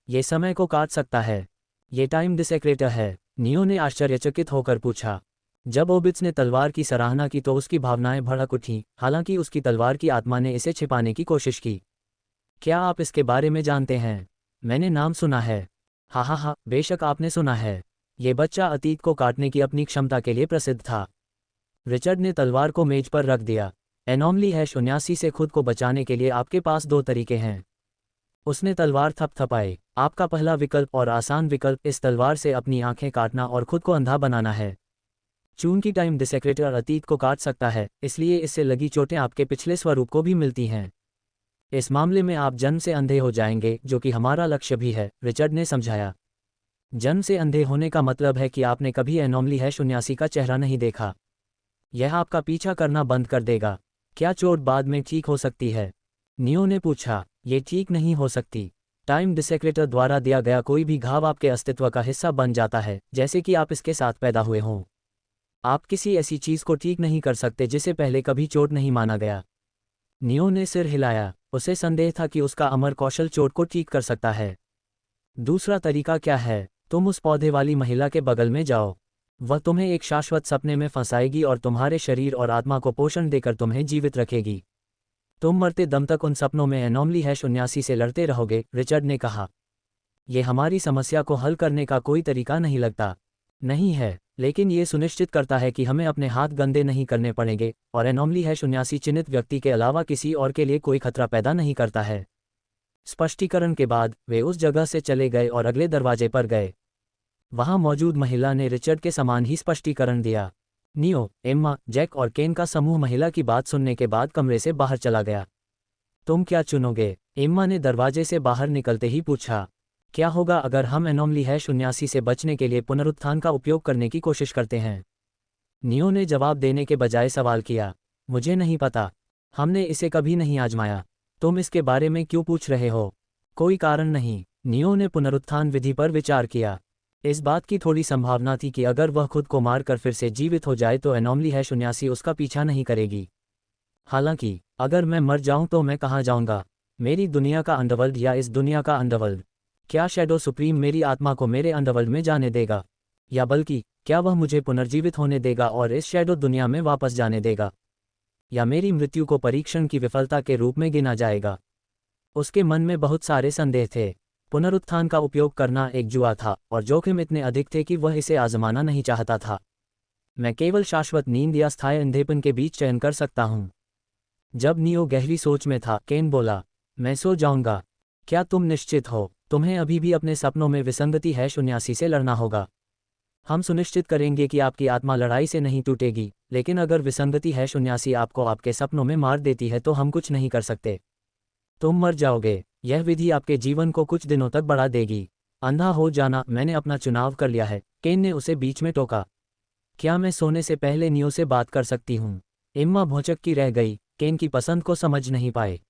ये समय को काट सकता है। ये टाइम डिसेक्रेटर है, नियो ने आश्चर्यचकित होकर पूछा। जब ओबिट्स ने तलवार की सराहना की तो उसकी भावनाएं भड़क उठीं, हालांकि उसकी तलवार की आत्मा ने इसे छिपाने की कोशिश की। क्या आप इसके बारे में जानते हैं? मैंने नाम सुना है। हाँ हाँ हाँ, बेशक आपने सुना है। ये बच्चा अतीत को काटने की अपनी क्षमता के लिए प्रसिद्ध था। रिचर्ड ने तलवार को मेज पर रख दिया। एनॉमली -79 से खुद को बचाने के लिए आपके पास दो तरीके हैं। उसने तलवार थपथपाई। आपका पहला विकल्प और आसान विकल्प इस तलवार से अपनी आंखें काटना और खुद को अंधा बनाना है। चूंकि टाइम डिसेक्रेटर अतीत को काट सकता है, इसलिए इससे लगी चोटें आपके पिछले स्वरूप को भी मिलती हैं। इस मामले में आप जन्म से अंधे हो जाएंगे, जो कि हमारा लक्ष्य भी है, रिचर्ड ने समझाया। जन्म से अंधे होने का मतलब है कि आपने कभी एनॉमली -79 का चेहरा नहीं देखा। यह आपका पीछा करना बंद कर देगा। क्या चोट बाद में ठीक हो सकती है? नियो ने पूछा। ये ठीक नहीं हो सकती। टाइम डिसेक्रेटर द्वारा दिया गया कोई भी घाव आपके अस्तित्व का हिस्सा बन जाता है, जैसे कि आप इसके साथ पैदा हुए हों। आप किसी ऐसी चीज़ को ठीक नहीं कर सकते जिसे पहले कभी चोट नहीं माना गया। नियो ने सिर हिलाया। उसे संदेह था कि उसका अमर कौशल चोट को ठीक कर सकता है। दूसरा तरीका क्या है? तुम उस पौधे वाली महिला के बगल में जाओ। वह तुम्हें एक शाश्वत सपने में फंसाएगी और तुम्हारे शरीर और आत्मा को पोषण देकर तुम्हें जीवित रखेगी। तुम मरते दम तक उन सपनों में एनॉमली -79 से लड़ते रहोगे, रिचर्ड ने कहा। यह हमारी समस्या को हल करने का कोई तरीका नहीं लगता। नहीं है, लेकिन ये सुनिश्चित करता है कि हमें अपने हाथ गंदे नहीं करने पड़ेंगे और एनॉमली -79 चिन्हित व्यक्ति के अलावा किसी और के लिए कोई खतरा पैदा नहीं करता है। स्पष्टीकरण के बाद वे उस जगह से चले गए और अगले दरवाजे पर गए। वहां मौजूद महिला ने रिचर्ड के समान ही स्पष्टीकरण दिया। नियो, एम्मा, जैक और केन का समूह महिला की बात सुनने के बाद कमरे से बाहर चला गया। तुम क्या चुनोगे? एम्मा ने दरवाजे से बाहर निकलते ही पूछा। क्या होगा अगर हम एनॉमली -79 से बचने के लिए पुनरुत्थान का उपयोग करने की कोशिश करते हैं? नियो ने जवाब देने के बजाय सवाल किया। मुझे नहीं पता। हमने इसे कभी नहीं आजमाया। तुम इसके बारे में क्यों पूछ रहे हो? कोई कारण नहीं। नियो ने पुनरुत्थान विधि पर विचार किया। इस बात की थोड़ी संभावना थी कि अगर वह खुद को मारकर फिर से जीवित हो जाए तो एनॉमली -79 उसका पीछा नहीं करेगी। हालांकि अगर मैं मर जाऊं तो मैं कहाँ जाऊंगा? मेरी दुनिया का अंडरवर्ल्ड या इस दुनिया का अंडरवर्ल्ड? क्या शैडो सुप्रीम मेरी आत्मा को मेरे अंडरवर्ल्ड में जाने देगा? या बल्कि क्या वह मुझे पुनर्जीवित होने देगा और इस शैडो दुनिया में वापस जाने देगा? या मेरी मृत्यु को परीक्षण की विफलता के रूप में गिना जाएगा? उसके मन में बहुत सारे संदेह थे। पुनरुत्थान का उपयोग करना एक जुआ था और जोखिम इतने अधिक थे कि वह इसे आजमाना नहीं चाहता था। मैं केवल शाश्वत नींद या स्थायी अंधेपन के बीच चयन कर सकता हूँ। जब नियो गहरी सोच में था, केन बोला, मैं सो जाऊंगा। क्या तुम निश्चित हो? तुम्हें अभी भी अपने सपनों में विसंगति -79 से लड़ना होगा। हम सुनिश्चित करेंगे कि आपकी आत्मा लड़ाई से नहीं टूटेगी, लेकिन अगर विसंगति -79 आपको आपके सपनों में मार देती है तो हम कुछ नहीं कर सकते। तुम मर जाओगे। यह विधि आपके जीवन को कुछ दिनों तक बढ़ा देगी। अंधा हो जाना, मैंने अपना चुनाव कर लिया है, केन ने उसे बीच में टोका। क्या मैं सोने से पहले नियो से बात कर सकती हूँ? एम्मा भौचक्की रह गई, केन की पसंद को समझ नहीं पाए।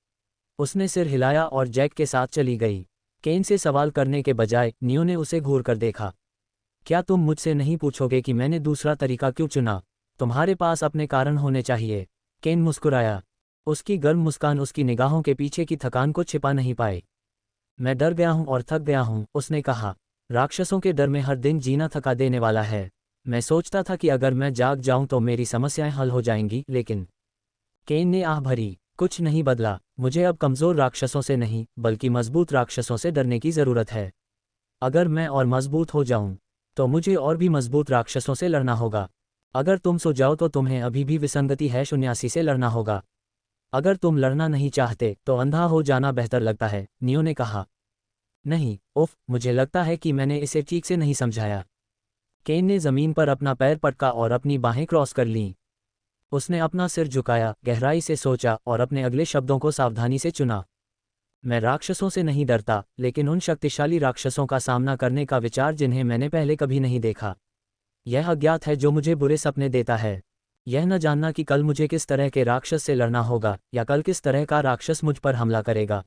उसने सिर हिलाया और जैक के साथ चली गई। केन से सवाल करने के बजाय नियो ने उसे घूर कर देखा। क्या तुम मुझसे नहीं पूछोगे कि मैंने दूसरा तरीका क्यों चुना? तुम्हारे पास अपने कारण होने चाहिए। केन मुस्कुराया। उसकी गर्म मुस्कान उसकी निगाहों के पीछे की थकान को छिपा नहीं पाई। मैं डर गया हूं और थक गया हूं, उसने कहा। राक्षसों के डर में हर दिन जीना थका देने वाला है। मैं सोचता था कि अगर मैं जाग जाऊं तो मेरी समस्याएं हल हो जाएंगी, लेकिन केन ने आह भरी। कुछ नहीं बदला। मुझे अब कमज़ोर राक्षसों से नहीं, बल्कि मजबूत राक्षसों से डरने की ज़रूरत है। अगर मैं और मजबूत हो जाऊं, तो मुझे और भी मजबूत राक्षसों से लड़ना होगा। अगर तुम सो जाओ तो तुम्हें अभी भी विसंगति -79 से लड़ना होगा। अगर तुम लड़ना नहीं चाहते तो अंधा हो जाना बेहतर लगता है, नियो ने कहा। नहीं, उफ, मुझे लगता है कि मैंने इसे ठीक से नहीं समझाया। केन ने ज़मीन पर अपना पैर पटका और अपनी बाहें क्रॉस कर लीं। उसने अपना सिर झुकाया, गहराई से सोचा और अपने अगले शब्दों को सावधानी से चुना। मैं राक्षसों से नहीं डरता, लेकिन उन शक्तिशाली राक्षसों का सामना करने का विचार जिन्हें मैंने पहले कभी नहीं देखा। यह अज्ञात है जो मुझे बुरे सपने देता है। यह न जानना कि कल मुझे किस तरह के राक्षस से लड़ना होगा या कल किस तरह का राक्षस मुझ पर हमला करेगा।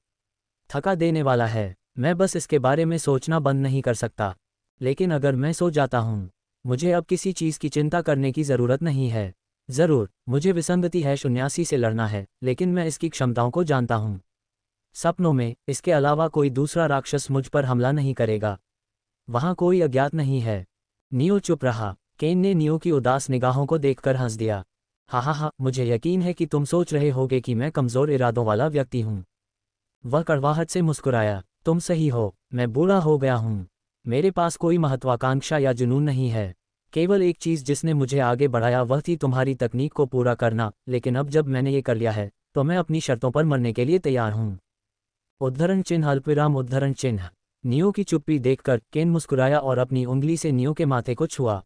थका देने वाला है। मैं बस इसके बारे में सोचना बंद नहीं कर सकता। लेकिन अगर मैं सो जाता हूँ, मुझे अब किसी चीज़ की चिंता करने की ज़रूरत नहीं है। ज़रूर, मुझे विसंगति -79 से लड़ना है, लेकिन मैं इसकी क्षमताओं को जानता हूँ। सपनों में इसके अलावा कोई दूसरा राक्षस मुझ पर हमला नहीं करेगा। वहाँ कोई अज्ञात नहीं है। नियो चुप रहा। केन ने नियो की उदास निगाहों को देखकर हंस दिया। हा, मुझे यकीन है कि तुम सोच रहे होगे कि मैं कमज़ोर इरादों वाला व्यक्ति हूँ। वह कड़वाहट से मुस्कुराया। तुम सही हो, मैं बूढ़ा हो गया हूँ। मेरे पास कोई महत्वाकांक्षा या जुनून नहीं है। केवल एक चीज़ जिसने मुझे आगे बढ़ाया वह थी तुम्हारी तकनीक को पूरा करना, लेकिन अब जब मैंने ये कर लिया है तो मैं अपनी शर्तों पर मरने के लिए तैयार हूँ। उद्धरण चिन्ह अल्पविराम उद्धरण चिन्ह। नियो की चुप्पी देखकर केन मुस्कुराया और अपनी उंगली से नियो के माथे को छुआ।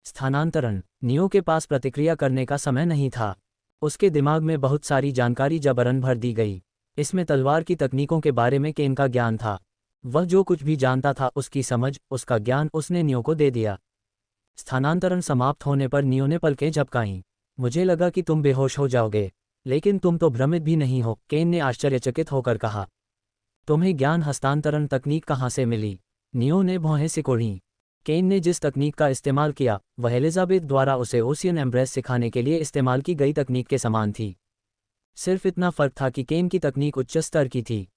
स्थानांतरण। नियो के पास प्रतिक्रिया करने का समय नहीं था। उसके दिमाग में बहुत सारी जानकारी जबरन भर दी गई। इसमें तलवार की तकनीकों के बारे में केन का ज्ञान था। वह जो कुछ भी जानता था उसकी समझ, उसका ज्ञान उसने नियो को दे दिया। स्थानांतरण समाप्त होने पर नियो ने पलकें झपकाईं। मुझे लगा कि तुम बेहोश हो जाओगे, लेकिन तुम तो भ्रमित भी नहीं हो, केन ने आश्चर्यचकित होकर कहा। तुम्हें ज्ञान हस्तांतरण तकनीक कहाँ से मिली? नियो ने भौहें सिकोड़ीं। केन ने जिस तकनीक का इस्तेमाल किया वह एलिजाबेथ द्वारा उसे ओशियन एम्ब्रेस सिखाने के लिए इस्तेमाल की गई तकनीक के समान थी। सिर्फ इतना फ़र्क था कि केन की तकनीक उच्च स्तर की थी।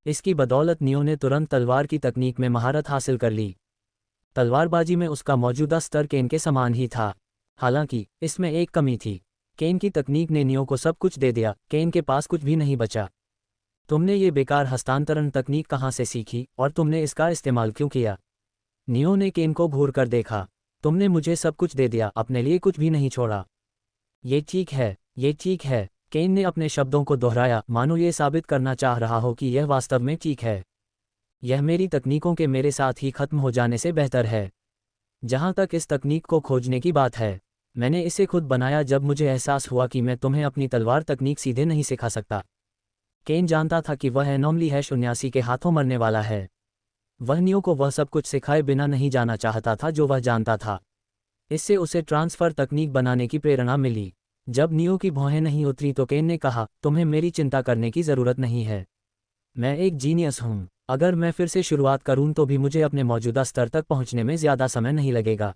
इसकी बदौलत नियो ने तुरंत तलवार की तकनीक में महारत हासिल कर ली। तलवारबाजी में उसका मौजूदा स्तर केन के समान ही था। हालांकि इसमें एक कमी थी। केन की तकनीक ने नियो को सब कुछ दे दिया, केन के पास कुछ भी नहीं बचा। तुमने ये बेकार हस्तांतरण तकनीक कहाँ से सीखी और तुमने इसका इस्तेमाल क्यों किया? नियो ने केन को घूर कर देखा। तुमने मुझे सब कुछ दे दिया, अपने लिए कुछ भी नहीं छोड़ा। ये ठीक है, ये ठीक है। केन ने अपने शब्दों को दोहराया, मानो ये साबित करना चाह रहा हो कि यह वास्तव में ठीक है। यह मेरी तकनीकों के मेरे साथ ही खत्म हो जाने से बेहतर है। जहाँ तक इस तकनीक को खोजने की बात है, मैंने इसे खुद बनाया जब मुझे एहसास हुआ कि मैं तुम्हें अपनी तलवार तकनीक सीधे नहीं सिखा सकता। केन जानता था कि वह एनोमली -79 के हाथों मरने वाला है। वह नियो को वह सब कुछ सिखाए बिना नहीं जाना चाहता था जो वह जानता था। इससे उसे ट्रांसफ़र तकनीक बनाने की प्रेरणा मिली। जब नियो की भौहें नहीं उतरी तो केन ने कहा, तुम्हें मेरी चिंता करने की ज़रूरत नहीं है। मैं एक जीनियस हूँ। अगर मैं फिर से शुरुआत करूँ तो भी मुझे अपने मौजूदा स्तर तक पहुँचने में ज़्यादा समय नहीं लगेगा।